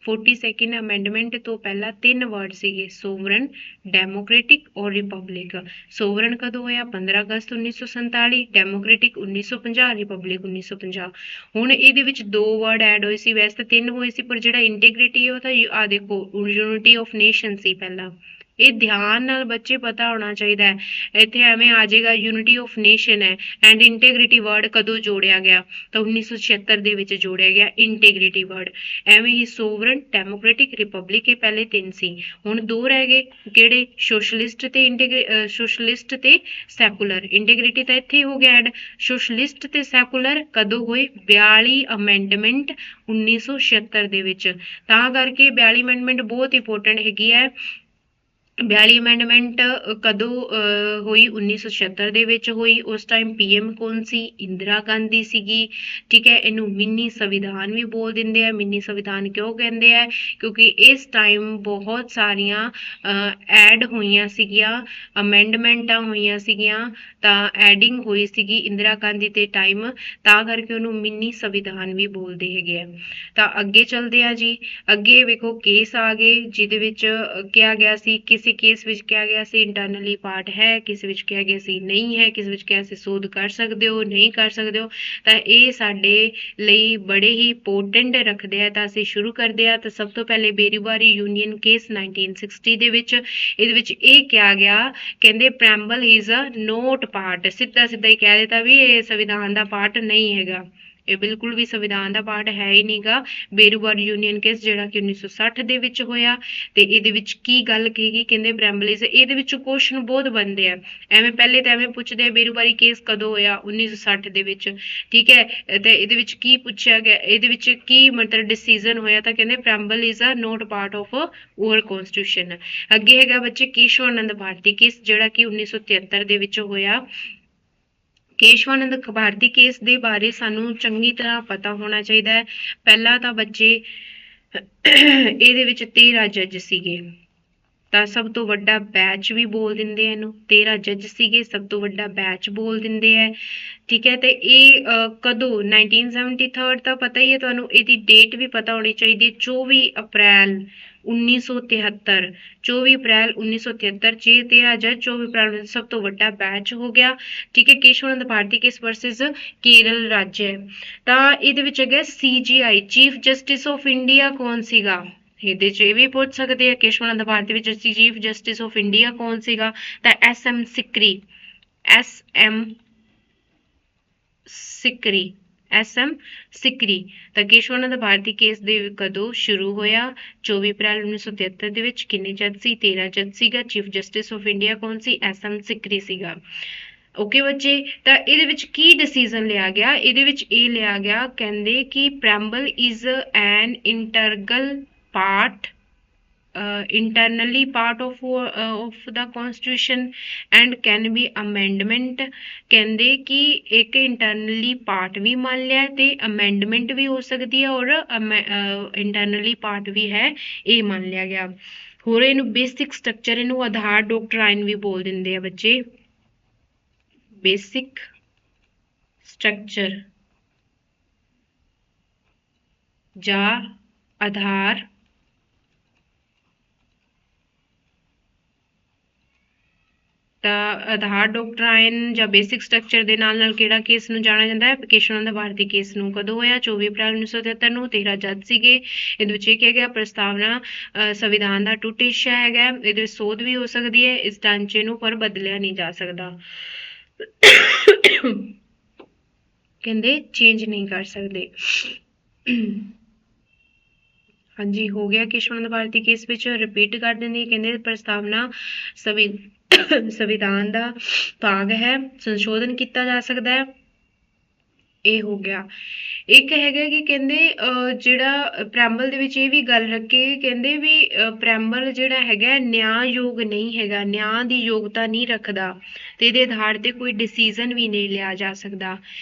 42nd ਅਮੈਂਡਮੈਂਟ ਤੋਂ ਪਹਿਲਾਂ 3 ਵਰਡ ਸੀਗੇ, ਸੋਵਰਨ, ਡੈਮੋਕ੍ਰੇਟਿਕ ਔਰ ਰਿਪਬਲਿਕ। ਸੋਵਰਨ ਕਦੋਂ ਹੋਇਆ, 15 ਅਗਸਤ 1947, ਡੈਮੋਕ੍ਰੇਟਿਕ 1950, ਰਿਪਬਲਿਕ 1950। ਹੁਣ ਇਹਦੇ ਵਿੱਚ 2 ਵਰਡ ਐਡ ਹੋਏ ਸੀ, ਵੈਸੇ ਤਾਂ 3 ਹੋਏ ਸੀ, ਪਰ ਜਿਹੜਾ ਇੰਟੀਗ੍ਰਿਟੀ ਉਹ ਤਾਂ ਆ ਦੇਖੋ ਯੂਨਿਟੀ ਆਫ ਨੇਸ਼ਨ ਸੀ ਪਹਿਲਾਂ। ਇਹ ਧਿਆਨ ਨਾਲ ਬੱਚੇ ਪਤਾ ਹੋਣਾ ਚਾਹੀਦਾ ਹੈ। ਇੱਥੇ ਐਵੇਂ ਆ ਜਾਏਗਾ ਯੂਨਿਟੀ ਆਫ ਨੇਸ਼ਨ ਹੈ ਐਂਡ ਇੰਟੀਗ੍ਰਿਟੀ ਵਰਡ ਕਦੋਂ ਜੋੜਿਆ ਗਿਆ ਤਾਂ 1976 ਦੇ ਵਿੱਚ ਜੋੜਿਆ ਗਿਆ ਇੰਟੀਗ੍ਰਿਟੀ ਵਰਡ। ਐਵੇਂ ਹੀ ਸੋਵਰਨ, ਡੈਮੋਕ੍ਰੇਟਿਕ, ਰਿਪਬਲਿਕ, ਇਹ ਪਹਿਲੇ 3 ਸੀ, ਹੁਣ 2 ਰਹਿ ਗਏ, ਕਿਹੜੇ, ਸੋਸ਼ਲਿਸਟ ਤੇ ਸੈਕੂਲਰ। ਇੰਟੀਗ੍ਰਿਟੀ ਤਾਂ ਇੱਥੇ ਹੋ ਗਿਆ ਐਡ। ਸੋਸ਼ਲਿਸਟ ਤੇ ਸੈਕੂਲਰ ਕਦੋਂ ਹੋਏ, 42 ਅਮੈਂਡਮੈਂਟ 1976 ਦੇ ਵਿੱਚ। ਤਾਂ ਕਰਕੇ 42 ਅਮੈਂਡਮੈਂਟ ਬਹੁਤ ਇੰਪੋਰਟੈਂਟ ਹੈਗੀ ਹੈ। 42 ਅਮੈਂਡਮੈਂਟ ਕਦੋਂ ਹੋਈ, 1976 ਦੇ ਵਿੱਚ ਹੋਈ। ਉਸ ਟਾਈਮ PM ਕੌਣ ਸੀ, ਇੰਦਰਾ ਗਾਂਧੀ ਸੀਗੀ। ਠੀਕ ਹੈ, ਇਹਨੂੰ ਮਿੰਨੀ ਸੰਵਿਧਾਨ ਵੀ ਬੋਲ ਦਿੰਦੇ ਆ। ਮਿੰਨੀ ਸੰਵਿਧਾਨ ਕਿਉਂ ਕਹਿੰਦੇ ਆ, ਕਿਉਂਕਿ ਇਸ ਟਾਈਮ ਬਹੁਤ ਸਾਰੀਆਂ ਐਡ ਹੋਈਆਂ ਸੀਗੀਆਂ, ਅਮੈਂਡਮੈਂਟਾਂ ਹੋਈਆਂ ਸੀਗੀਆਂ, ਤਾਂ ਐਡਿੰਗ ਹੋਈ ਸੀਗੀ ਇੰਦਰਾ ਗਾਂਧੀ ਦੇ ਟਾਈਮ, ਤਾਂ ਕਰਕੇ ਉਹਨੂੰ ਮਿੰਨੀ ਸੰਵਿਧਾਨ ਵੀ ਬੋਲਦੇ ਹੈਗੇ ਆ। ਤਾਂ ਅੱਗੇ ਚੱਲਦੇ ਆ ਜੀ। ਅੱਗੇ ਵੇਖੋ ਕੇਸ ਆ ਗਏ, ਜਿਹਦੇ ਵਿੱਚ ਕਿਹਾ ਗਿਆ ਸੀ ਕਿਸੇ ਕਿਸੇ ਕੇਸ ਵਿੱਚ ਕਿਹਾ ਗਿਆ ਸੀ ਇੰਟਰਨਲੀ ਪਾਰਟ ਹੈ, ਕਿਸੇ ਵਿੱਚ ਕਿਹਾ ਗਿਆ ਸੀ ਨਹੀਂ ਹੈ, ਕਿਸੇ ਵਿੱਚ ਕਿਹਾ ਸੀ ਸੋਧ ਕਰ ਸਕਦੇ ਹੋ, ਨਹੀਂ ਕਰ ਸਕਦੇ ਹੋ। ਤਾਂ ਇਹ ਸਾਡੇ ਲਈ ਬੜੇ ਹੀ ਇੰਪੋਰਟੈਂਟ ਰੱਖਦੇ ਆ। ਤਾਂ ਅਸੀਂ ਸ਼ੁਰੂ ਕਰਦੇ ਆ। ਤਾਂ ਸਭ ਤੋਂ ਪਹਿਲੇ ਬੇਰੀਵਾਰੀ ਯੂਨੀਅਨ ਕੇਸ 1960 ਦੇ ਵਿੱਚ, ਇਹਦੇ ਵਿੱਚ ਇਹ ਕਿਹਾ ਗਿਆ, ਕਹਿੰਦੇ preamble is a not part, ਸਿੱਧਾ ਸਿੱਧਾ ਹੀ ਕਹਿ ਦਿੱਤਾ ਵੀ ਇਹ ਸੰਵਿਧਾਨ ਦਾ ਪਾਰਟ ਨਹੀਂ ਹੈਗਾ, ਇਹ ਬਿਲਕੁਲ ਵੀ ਸੰਵਿਧਾਨ ਦਾ ਪਾਰਟ ਹੈ ਹੀ ਨਹੀਂਗਾ। ਬੇਰੀਵਾਰੀ ਯੂਨੀਅਨ ਕੇਸ ਜਿਹੜਾ ਕਿ 1960 ਦੇ ਵਿੱਚ ਹੋਇਆ, ਤੇ ਇਹਦੇ ਵਿੱਚ ਕੀ ਗੱਲ ਕਹੀ, ਕਹਿੰਦੇ ਪ੍ਰੈਂਬਲ ਇਜ਼, ਇਹਦੇ ਵਿੱਚ ਕੁਐਸਚਨ ਬਹੁਤ ਬਣਦੇ ਆ, ਐਵੇਂ ਪਹਿਲੇ ਤਾਂ ਐਵੇਂ ਪੁੱਛਦੇ ਆ ਬੇਰੀਵਾਰੀ ਕੇਸ ਕਦੋਂ ਹੋਇਆ, 1960 ਦੇ ਵਿੱਚ, ਠੀਕ ਹੈ। ਤੇ ਇਹਦੇ ਵਿੱਚ ਕੀ ਪੁੱਛਿਆ ਗਿਆ, ਇਹਦੇ ਵਿੱਚ ਕੀ ਮਤਲਬ ਡਿਸੀਜਨ ਹੋਇਆ, ਤਾਂ ਕਹਿੰਦੇ preamble is a not part of our constitution. ਅੱਗੇ ਹੈਗਾ ਬੱਚੇ ਕੇਸ਼ਵਾਨੰਦ ਭਾਰਤੀ ਕੇਸ ਜਿਹੜਾ ਕਿ 1973 ਦੇ ਵਿੱਚ ਹੋਇਆ। ਕੇਸ਼ਵਾਨੰਦ ਭਾਰਤੀ ਕੇਸ ਦੇ ਬਾਰੇ ਸਾਨੂੰ ਚੰਗੀ ਤਰ੍ਹਾਂ ਪਤਾ ਹੋਣਾ ਚਾਹੀਦਾ ਹੈ। ਪਹਿਲਾਂ ਤਾਂ ਬੱਚੇ ਇਹਦੇ ਵਿੱਚ 13 ਜੱਜ ਸੀਗੇ, ਤਾਂ ਸਭ ਤੋਂ ਵੱਡਾ ਬੈਚ ਵੀ ਬੋਲ ਦਿੰਦੇ ਆ ਇਹਨੂੰ, 13 ਜੱਜ ਸੀਗੇ, ਸਭ ਤੋਂ ਵੱਡਾ ਬੈਚ ਬੋਲ ਦਿੰਦੇ ਆ, ਠੀਕ ਹੈ। ਤੇ ਇਹ ਕਦੋਂ 1973 ਤਾਂ ਪਤਾ ਹੀ ਹੈ ਤੁਹਾਨੂੰ, ਇਹਦੀ ਡੇਟ ਵੀ ਪਤਾ ਹੋਣੀ ਚਾਹੀਦੀ ਹੈ, 24 ਅਪ੍ਰੈਲ 1973, 24 ਅਪ੍ਰੈਲ 1973 ਚ 13 ਜੱਜ, 24 ਅਪ੍ਰੈਲ ਨੂੰ ਸਭ ਤੋਂ ਵੱਡਾ ਬੈਚ ਹੋ ਗਿਆ, ਠੀਕ ਹੈ। ਕੇਸ਼ਵਾਨੰਦ ਭਾਰਤੀ ਕੇਸ ਵਰਸਸ ਕੇਰਲ ਰਾਜ ਹੈ। ਤਾਂ ਇਹਦੇ ਵਿੱਚ ਹੈਗਾ CJI, chief justice of India ਕੌਣ ਸੀਗਾ, ਇਹਦੇ ਚ ਇਹ ਵੀ ਪੁੱਛ ਸਕਦੇ ਆ। ਕੇਸ਼ਵਾਨੰਦ ਭਾਰਤੀ ਵਿੱਚ ਚੀਫ ਜਸਟਿਸ ਆਫ ਇੰਡੀਆ ਕੌਣ ਸੀਗਾ, ਤਾਂ SM ਸਿਕਰੀ, SM ਸਿਕਰੀ, SM ਸਿਕਰੀ। ਤਾਂ ਕੇਸ਼ਵਾਨੰਦ ਭਾਰਤੀ ਕੇਸ ਦੇ ਕਦੋਂ ਸ਼ੁਰੂ ਹੋਇਆ, 24 ਅਪ੍ਰੈਲ 1973 ਦੇ ਵਿੱਚ। ਕਿੰਨੇ ਜੱਜ ਸੀ, 13 ਜੱਜ ਸੀਗਾ। ਚੀਫ ਜਸਟਿਸ ਆਫ ਇੰਡੀਆ ਕੌਣ ਸੀ, SM ਸਿਕਰੀ ਸੀਗਾ। ਓਕੇ ਬੱਚੇ, ਤਾਂ ਇਹਦੇ ਵਿੱਚ ਕੀ ਡਿਸੀਜ਼ਨ ਲਿਆ ਗਿਆ, ਇਹਦੇ ਵਿੱਚ ਇਹ ਲਿਆ ਗਿਆ, ਕਹਿੰਦੇ ਕਿ preamble is an integral part, internally part of the constitution and can be amendment। ਕਹਿੰਦੇ ਕਿ ਇੱਕ ਇੰਟਰਨਲੀ ਪਾਰਟ ਵੀ ਮੰਨ ਲਿਆ ਤੇ ਅਮੈਂਡਮੈਂਟ ਵੀ ਹੋ ਸਕਦੀ ਹੈ, ਔਰ ਇੰਟਰਨਲੀ ਪਾਰਟ ਵੀ ਹੈ, ਇਹ ਮੰਨ ਲਿਆ ਗਿਆ। ਹੋਰ ਇਹਨੂੰ ਬੇਸਿਕ ਸਟਰਕਚਰ, ਇਹਨੂੰ ਆਧਾਰ ਡਾਕਟਰਾਈਨ ਵੀ ਬੋਲ ਦਿੰਦੇ ਆ ਬੱਚੇ, ਬੇਸਿਕ ਸਟਰਕਚਰ ਜਾਂ ਆਧਾਰ ਤਾਂ ਆਧਾਰ ਡਾਕਟਰਾਈਨ ਜਾਂ ਬੇਸਿਕ ਸਟਰਕਚਰ ਦੇ ਨਾਲ ਨਾਲ ਕਿਹੜਾ ਕੇਸ ਨੂੰ ਜਾਣਿਆ ਜਾਂਦਾ ਹੈ, ਕੇਸ਼ਵਾਨੰਦ ਭਾਰਤੀ ਕੇਸ ਨੂੰ। ਕਦੋਂ ਹੋਇਆ, 24 ਅਪ੍ਰੈਲ 1973 ਨੂੰ, 13 ਜੱਜ ਸੀਗੇ। ਇਹਦੇ ਵਿੱਚ ਇਹ ਕਿਹਾ ਗਿਆ ਪ੍ਰਸਤਾਵਨਾ ਸੰਵਿਧਾਨ ਦਾ ਟੁੱਟ ਹਿੱਸਾ ਹੈਗਾ, ਇਹਦੇ ਵਿੱਚ ਸੋਧ ਵੀ ਹੋ ਸਕਦੀ ਹੈ ਇਸ ਢਾਂਚੇ ਨੂੰ, ਪਰ ਬਦਲਿਆ ਨਹੀਂ ਜਾ ਸਕਦਾ, ਕਹਿੰਦੇ ਚੇਂਜ ਨਹੀਂ ਕਰ ਸਕਦੇ। ਹਾਂਜੀ ਹੋ ਗਿਆ ਕੇਸ਼ਵਾਨੰਦ ਭਾਰਤੀ ਕੇਸ ਵਿੱਚ, ਰਿਪੀਟ ਕਰ ਦਿੰਦੀ, ਕਹਿੰਦੇ ਪ੍ਰਸਤਾਵਨਾ ਸੰਵਿਧਾਨ ਦਾ ਭਾਗ ਹੈ, ਸੰਸ਼ੋਧਨ ਕੀਤਾ ਜਾ ਸਕਦਾ ਹੈ, ਇਹ ਹੋ ਗਿਆ। ਇੱਕ ਹੈਗਾ ਕਿ ਕਹਿੰਦੇ ਜਿਹੜਾ ਪ੍ਰੈਂਬਲ ਦੇ ਵਿੱਚ ਇਹ ਵੀ ਗੱਲ ਰੱਖੀ, ਕਹਿੰਦੇ ਵੀ ਪ੍ਰੈਂਬਲ ਜਿਹੜਾ ਹੈਗਾ ਨਿਆਂਯੋਗ ਨਹੀਂ ਹੈਗਾ, ਨਿਆਂ ਦੀ ਯੋਗਤਾ ਨਹੀਂ ਰੱਖਦਾ, ਤੇ ਇਹਦੇ ਆਧਾਰ ਤੇ ਕੋਈ ਡਿਸੀਜ਼ਨ ਵੀ ਨਹੀਂ ਲਿਆ ਜਾ ਸਕਦਾ।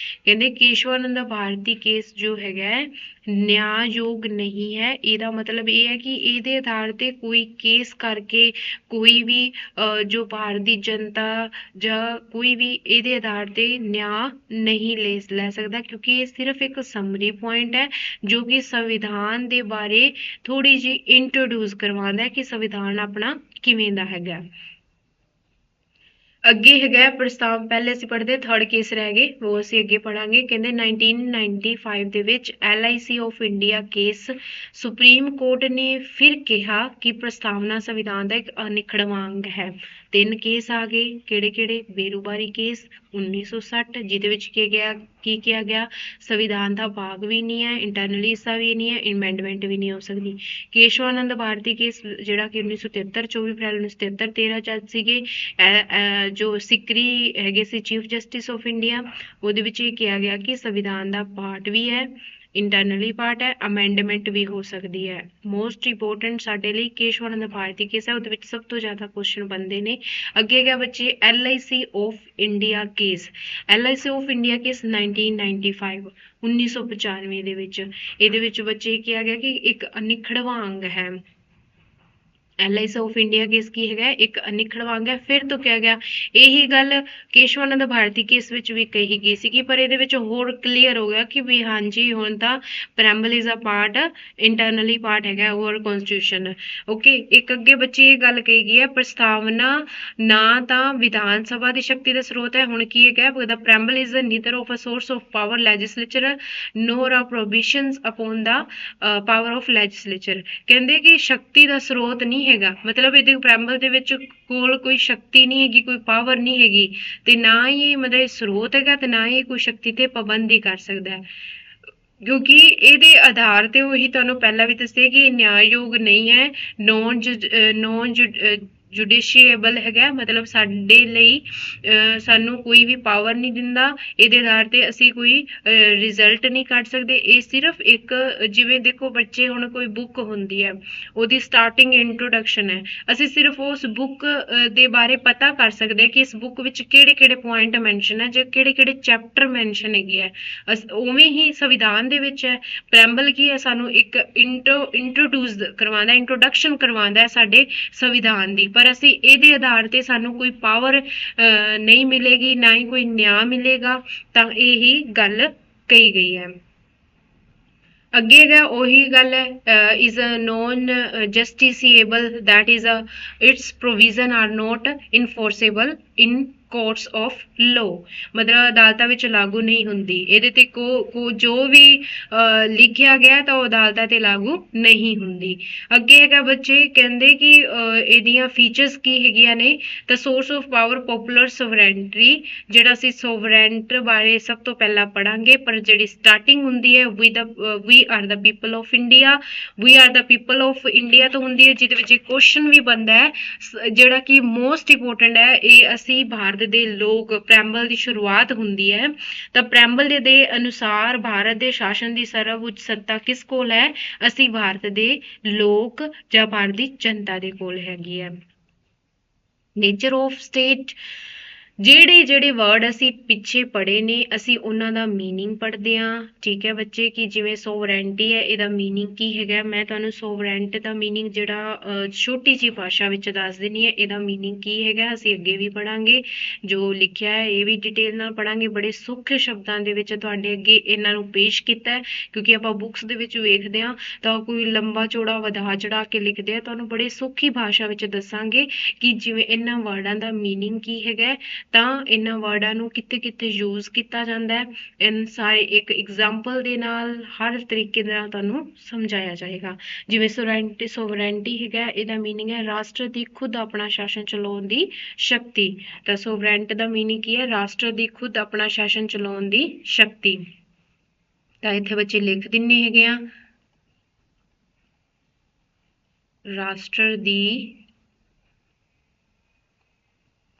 ਕਹਿੰਦੇ ਕੇਸ਼ਵਾਨੰਦ ਭਾਰਤੀ ਕੇਸ ਜੋ ਹੈਗਾ ਨਿਆਂਯੋਗ ਨਹੀਂ ਹੈ, ਇਹਦਾ ਮਤਲਬ ਇਹ ਹੈ ਕਿ ਇਹਦੇ ਆਧਾਰ ਤੇ ਕੋਈ ਕੇਸ ਕਰਕੇ ਕੋਈ ਵੀ ਜੋ ਭਾਰਤ ਦੀ ਜਨਤਾ ਜਾਂ ਕੋਈ ਵੀ ਇਹਦੇ ਆਧਾਰ ਤੇ ਨਿਆਂ ਨਹੀਂ ਲੈ ਸਕਦਾ, ਕਿਉਂਕਿ ਇਹ ਸਿਰਫ ਇੱਕ ਸਮਰੀ ਪੁਆਇੰਟ ਹੈ ਜੋ ਕਿ ਸੰਵਿਧਾਨ ਦੇ ਬਾਰੇ ਥੋੜੀ ਜਿਹੀ ਇੰਟਰੋਡਿਊਸ ਕਰਵਾਉਂਦਾ ਹੈ ਕਿ ਸੰਵਿਧਾਨ ਆਪਣਾ ਕਿਵੇਂ ਦਾ ਹੈਗਾ। ਅੱਗੇ ਹੈਗਾ ਪ੍ਰਸਤਾਵ, ਪਹਿਲੇ ਅਸੀਂ ਪੜ੍ਹਦੇ ਥਰਡ ਕੇਸ ਰਹਿ ਗਏ, ਉਹ ਅਸੀਂ ਅੱਗੇ ਪੜਾਂਗੇ। ਕਹਿੰਦੇ 1995 ਦੇ ਵਿੱਚ LIC of India case, supreme court ਨੇ ਫਿਰ ਕਿਹਾ ਕਿ ਪ੍ਰਸਤਾਵਨਾ ਸੰਵਿਧਾਨ ਦਾ ਇੱਕ ਅਨਿੱਖੜਵਾਂ ਅੰਗ ਹੈ। 3 ਕੇਸ ਆ ਗਏ, ਕਿਹੜੇ ਕਿਹੜੇ, ਬੇਰੁਬਾਰੀ ਕੇਸ 1960, ਜਿਹਦੇ ਵਿੱਚ ਕੀ ਕਿਹਾ ਗਿਆ, ਸੰਵਿਧਾਨ ਦਾ ਭਾਗ ਵੀ ਨਹੀਂ ਹੈ, ਇੰਟਰਨਲੀ ਹਿੱਸਾ ਵੀ ਨਹੀਂ ਹੈ, ਅਮੈਂਡਮੈਂਟ ਵੀ ਨਹੀਂ ਹੋ ਸਕਦੀ। ਕੇਸ਼ਵਾਨੰਦ ਭਾਰਤੀ ਕੇਸ ਜਿਹੜਾ ਕਿ 1973, 24 ਅਪ੍ਰੈਲ 1973, 13 ਜੱਜ ਸੀਗੇ, ਜੋ ਸਿਕਰੀ ਹੈਗੇ ਸੀ ਚੀਫ ਜਸਟਿਸ ਆਫ ਇੰਡੀਆ, ਉਹਦੇ ਵਿੱਚ ਇਹ ਕਿਹਾ ਗਿਆ ਕਿ ਸੰਵਿਧਾਨ ਦਾ ਪਾਰਟ ਵੀ ਹੈ, ਇੰਟਰਨਲੀ ਪਾਰਟ ਹੈ, ਅਮੈਂਡਮੈਂਟ ਵੀ ਹੋ ਸਕਦੀ ਹੈ। ਮੋਸਟ ਇੰਪੋਰਟੈਂਟ ਸਾਡੇ ਲਈ ਕੇਸ਼ਵਾਨੰਦ ਭਾਰਤੀ ਕੇਸ ਹੈ, ਉਹਦੇ ਵਿੱਚ ਸਭ ਤੋਂ ਜ਼ਿਆਦਾ ਕੁਐਸਚਨ ਬਣਦੇ ਨੇ। ਅੱਗੇ ਗਿਆ ਬੱਚੇ LIC of India case, LIC of India case 1995, 1995 ਦੇ ਵਿੱਚ। ਇਹਦੇ ਵਿੱਚ ਬੱਚੇ ਕਿਹਾ ਗਿਆ ਕਿ ਇੱਕ ਅਨਿੱਖੜਵਾਂ ਅੰਗ ਹੈ, ਐਲਆਈਸੀ ਆਫ ਇੰਡੀਆ ਕੇਸ ਕੀ ਹੈਗਾ, ਇੱਕ ਅਨਿੱਖੜ ਵਾਂਗ ਹੈ। ਫਿਰ ਤੋਂ ਕਿਹਾ ਗਿਆ ਇਹੀ ਗੱਲ ਕੇਸ਼ਵਾਨੰਦ ਭਾਰਤੀ ਕੇਸ ਵਿੱਚ ਵੀ ਕਹੀ ਗਈ ਸੀਗੀ, ਪਰ ਇਹਦੇ ਵਿੱਚ ਹੋਰ ਕਲੀਅਰ ਹੋ ਗਿਆ ਕਿ ਵੀ ਹਾਂਜੀ ਹੁਣ ਤਾਂ preamble is a part, internally part ਹੈਗਾ ਹੋਰ ਕਨਸਟੀਟਿਊਸ਼ਨ। ਓਕੇ, ਇੱਕ ਅੱਗੇ ਬੱਚੇ ਇਹ ਗੱਲ ਕਹੀ ਗਈ ਹੈ, ਪ੍ਰਸਤਾਵਨਾ ਨਾ ਤਾਂ ਵਿਧਾਨ ਸਭਾ ਦੀ ਸ਼ਕਤੀ ਦਾ ਸਰੋਤ ਹੈ। ਹੁਣ ਕੀ ਹੈਗਾ, the preamble is neither of a source of power legislature nor a prohibitions upon the power of legislature। ਕਹਿੰਦੇ ਕਿ ਸ਼ਕਤੀ ਦਾ ਸਰੋਤ ਨਹੀਂ ਹੈਗਾ, ਮਤਲਬ ਇਹਦੇ ਪ੍ਰੈਮਬਲ ਦੇ ਵਿੱਚ ਕੋਲ ਕੋਈ ਸ਼ਕਤੀ ਨਹੀਂ ਹੈਗੀ, ਕੋਈ ਪਾਵਰ ਨਹੀਂ ਹੈਗੀ, ਤੇ ਨਾ ਹੀ ਮਤਲਬ ਸਰੋਤ ਹੈਗਾ ਤੇ ਨਾ ਹੀ ਕੋਈ ਸ਼ਕਤੀ ਤੇ ਪਾਬੰਦੀ ਕਰ ਸਕਦਾ ਹੈ, ਕਿਉਂਕਿ ਇਹਦੇ ਆਧਾਰ ਤੇ ਉਹੀ ਤੁਹਾਨੂੰ ਪਹਿਲਾਂ ਵੀ ਦੱਸਿਆ ਕਿ ਇਹ ਨਿਆਂਯੋਗ ਨਹੀਂ ਹੈ, ਨੌਨ ਜੁਡੀਸ਼ੀਏਬਲ ਹੈਗਾ, ਮਤਲਬ ਸਾਡੇ ਲਈ ਸਾਨੂੰ ਕੋਈ ਵੀ ਪਾਵਰ ਨਹੀਂ ਦਿੰਦਾ, ਇਹਦੇ ਆਧਾਰ ਤੇ ਅਸੀਂ ਕੋਈ ਰਿਜ਼ਲਟ ਨਹੀਂ ਕੱਢ ਸਕਦੇ। ਇਹ ਸਿਰਫ ਇੱਕ ਜਿਵੇਂ ਦੇਖੋ ਬੱਚੇ ਹੁਣ ਕੋਈ ਬੁੱਕ ਹੁੰਦੀ ਹੈ, ਉਹਦੀ ਸਟਾਰਟਿੰਗ ਇੰਟਰੋਡਕਸ਼ਨ ਹੈ, ਅਸੀਂ ਸਿਰਫ ਉਸ ਬੁੱਕ ਦੇ ਬਾਰੇ ਪਤਾ ਕਰ ਸਕਦੇ ਹਾਂ ਕਿ ਇਸ ਬੁੱਕ ਵਿੱਚ ਕਿਹੜੇ ਕਿਹੜੇ ਪੁਆਇੰਟ ਮੈਂਸ਼ਨ ਹੈ ਜਾਂ ਕਿਹੜੇ ਕਿਹੜੇ ਚੈਪਟਰ ਮੈਂਸ਼ਨ ਹੈਗੇ ਹੈ। ਉਵੇਂ ਹੀ ਸੰਵਿਧਾਨ ਦੇ ਵਿੱਚ ਹੈ, ਪ੍ਰੈਮਬਲ ਕੀ ਹੈ, ਸਾਨੂੰ ਇੱਕ ਇੰਟਰੋਡਿਊਸ ਕਰਵਾਉਂਦਾ, ਇੰਟਰੋਡਕਸ਼ਨ ਕਰਵਾਉਂਦਾ ਹੈ ਸਾਡੇ ਸੰਵਿਧਾਨ ਦੀ, ਪਰ ਅਸੀਂ ਇਹਦੇ ਆਧਾਰ ਤੇ ਸਾਨੂੰ ਕੋਈ ਪਾਵਰ ਨਹੀਂ ਮਿਲੇਗੀ, ਨਾ ਹੀ ਕੋਈ ਨਿਆਂ ਮਿਲੇਗਾ, ਤਾਂ ਇਹੀ ਗੱਲ ਕਹੀ ਗਈ ਹੈ। ਅੱਗੇ ਹੈਗਾ ਉਹੀ ਗੱਲ ਹੈ, is a non justiciable, that is a its provision are not enforceable in courts of law, ਮਤਲਬ ਅਦਾਲਤਾਂ ਵਿੱਚ ਲਾਗੂ ਨਹੀਂ ਹੁੰਦੀ, ਇਹਦੇ ਤੇ ਜੋ ਵੀ ਲਿਖਿਆ ਗਿਆ ਤਾਂ ਉਹ ਅਦਾਲਤਾਂ ਤੇ ਲਾਗੂ ਨਹੀਂ ਹੁੰਦੀ। ਅੱਗੇ ਹੈਗਾ ਬੱਚੇ ਕਹਿੰਦੇ ਕਿ ਇਹਦੀਆਂ ਫੀਚਰਸ ਕੀ ਹੈਗੀਆਂ ਨੇ, ਤਾਂ ਸੋਰਸ ਆਫ ਪਾਵਰ ਪੋਪੂਲਰ ਸੋਵਰੈਂਟੀ, ਜਿਹੜਾ ਅਸੀਂ ਸੋਵਰੈਂਟ ਬਾਰੇ ਸਭ ਤੋਂ ਪਹਿਲਾਂ ਪੜਾਂਗੇ, ਪਰ ਜਿਹੜੀ ਸਟਾਰਟਿੰਗ ਹੁੰਦੀ ਹੈ we are the people of India, we are the people of India ਤੋਂ ਹੁੰਦੀ ਹੈ, ਜਿਹਦੇ ਵਿੱਚ ਕੁਐਸਚਨ ਵੀ ਬਣਦਾ ਹੈ ਜਿਹੜਾ ਕਿ ਮੋਸਟ ਇੰਪੋਰਟੈਂਟ ਹੈ, ਇਹ ਅਸੀਂ ਭਾਰਤ ਦੇ ਲੋਕ, ਪ੍ਰੈਮਬਲ ਦੀ ਸ਼ੁਰੂਆਤ ਹੁੰਦੀ ਹੈ ਤਾਂ ਪ੍ਰੈਮਬਲ ਦੇ ਅਨੁਸਾਰ ਭਾਰਤ ਦੇ ਸ਼ਾਸਨ ਦੀ ਸਰਵਉੱਚ ਸੱਤਾ ਕਿਸ ਕੋਲ ਹੈ, ਅਸੀਂ ਭਾਰਤ ਦੇ ਲੋਕ ਜਾਂ ਭਾਰਤ ਦੀ ਜਨਤਾ ਦੇ ਕੋਲ ਹੈਗੀ ਹੈ। ਨੇਚਰ ਆਫ ਸਟੇਟ, ਜਿਹੜੇ ਵਰਡ ਅਸੀਂ ਪਿੱਛੇ ਪੜ੍ਹੇ ਨੇ ਅਸੀਂ ਉਹਨਾਂ ਦਾ ਮੀਨਿੰਗ ਪੜ੍ਹਦੇ ਹਾਂ, ਠੀਕ ਹੈ ਬੱਚੇ, ਕਿ ਜਿਵੇਂ ਸੋਵਰੈਂਟੀ ਹੈ, ਇਹਦਾ ਮੀਨਿੰਗ ਕੀ ਹੈਗਾ, ਮੈਂ ਤੁਹਾਨੂੰ ਸੋਵਰੈਂਟ ਦਾ ਮੀਨਿੰਗ ਜਿਹੜਾ ਛੋਟੀ ਜਿਹੀ ਭਾਸ਼ਾ ਵਿੱਚ ਦੱਸ ਦਿੰਦੀ ਹੈ, ਇਹਦਾ ਮੀਨਿੰਗ ਕੀ ਹੈਗਾ ਅਸੀਂ ਅੱਗੇ ਵੀ ਪੜ੍ਹਾਂਗੇ, ਜੋ ਲਿਖਿਆ ਹੈ ਇਹ ਵੀ ਡਿਟੇਲ ਨਾਲ ਪੜ੍ਹਾਂਗੇ, ਬੜੇ ਸੌਖੇ ਸ਼ਬਦਾਂ ਦੇ ਵਿੱਚ ਤੁਹਾਡੇ ਅੱਗੇ ਇਹਨਾਂ ਨੂੰ ਪੇਸ਼ ਕੀਤਾ ਹੈ, ਕਿਉਂਕਿ ਆਪਾਂ ਬੁੱਕਸ ਦੇ ਵਿੱਚ ਵੇਖਦੇ ਹਾਂ ਤਾਂ ਕੋਈ ਲੰਬਾ ਚੌੜਾ ਵਧਾ ਚੜਾ ਕੇ ਲਿਖਦੇ ਆ, ਤੁਹਾਨੂੰ ਬੜੇ ਸੌਖੀ ਭਾਸ਼ਾ ਵਿੱਚ ਦੱਸਾਂਗੇ ਕਿ ਜਿਵੇਂ ਇਹਨਾਂ ਵਰਡਾਂ ਦਾ ਮੀਨਿੰਗ ਕੀ ਹੈਗਾ, ਤਾਂ ਇਹਨਾਂ ਵਰਡਾਂ ਨੂੰ ਕਿੱਥੇ ਕਿੱਥੇ ਯੂਜ਼ ਕੀਤਾ ਜਾਂਦਾ ਹੈ, ਇਨ ਸਾਰੇ ਇੱਕ ਐਗਜ਼ਾਮਪਲ ਦੇ ਨਾਲ ਹਰ ਤਰੀਕੇ ਦੇ ਨਾਲ ਤੁਹਾਨੂੰ ਸਮਝਾਇਆ ਜਾਏਗਾ। ਜਿਵੇਂ ਸੋਵਰੈਂਟੀ ਹੈਗਾ, ਇਹਦਾ ਮੀਨਿੰਗ ਹੈ ਰਾਸ਼ਟਰ ਦੀ ਖੁਦ ਆਪਣਾ ਸ਼ਾਸਨ ਚਲਾਉਣ ਦੀ ਸ਼ਕਤੀ, ਤਾਂ ਸੋਵਰੈਂਟ ਦਾ ਮੀਨਿੰਗ ਕੀ ਹੈ, ਰਾਸ਼ਟਰ ਦੀ ਖੁਦ ਆਪਣਾ ਸ਼ਾਸਨ ਚਲਾਉਣ ਦੀ ਸ਼ਕਤੀ। ਤਾਂ ਇੱਥੇ ਬੱਚੇ ਲਿਖ ਦਿੰਨੇ ਹੈਗੇ ਆ, ਰਾਸ਼ਟਰ ਦੀ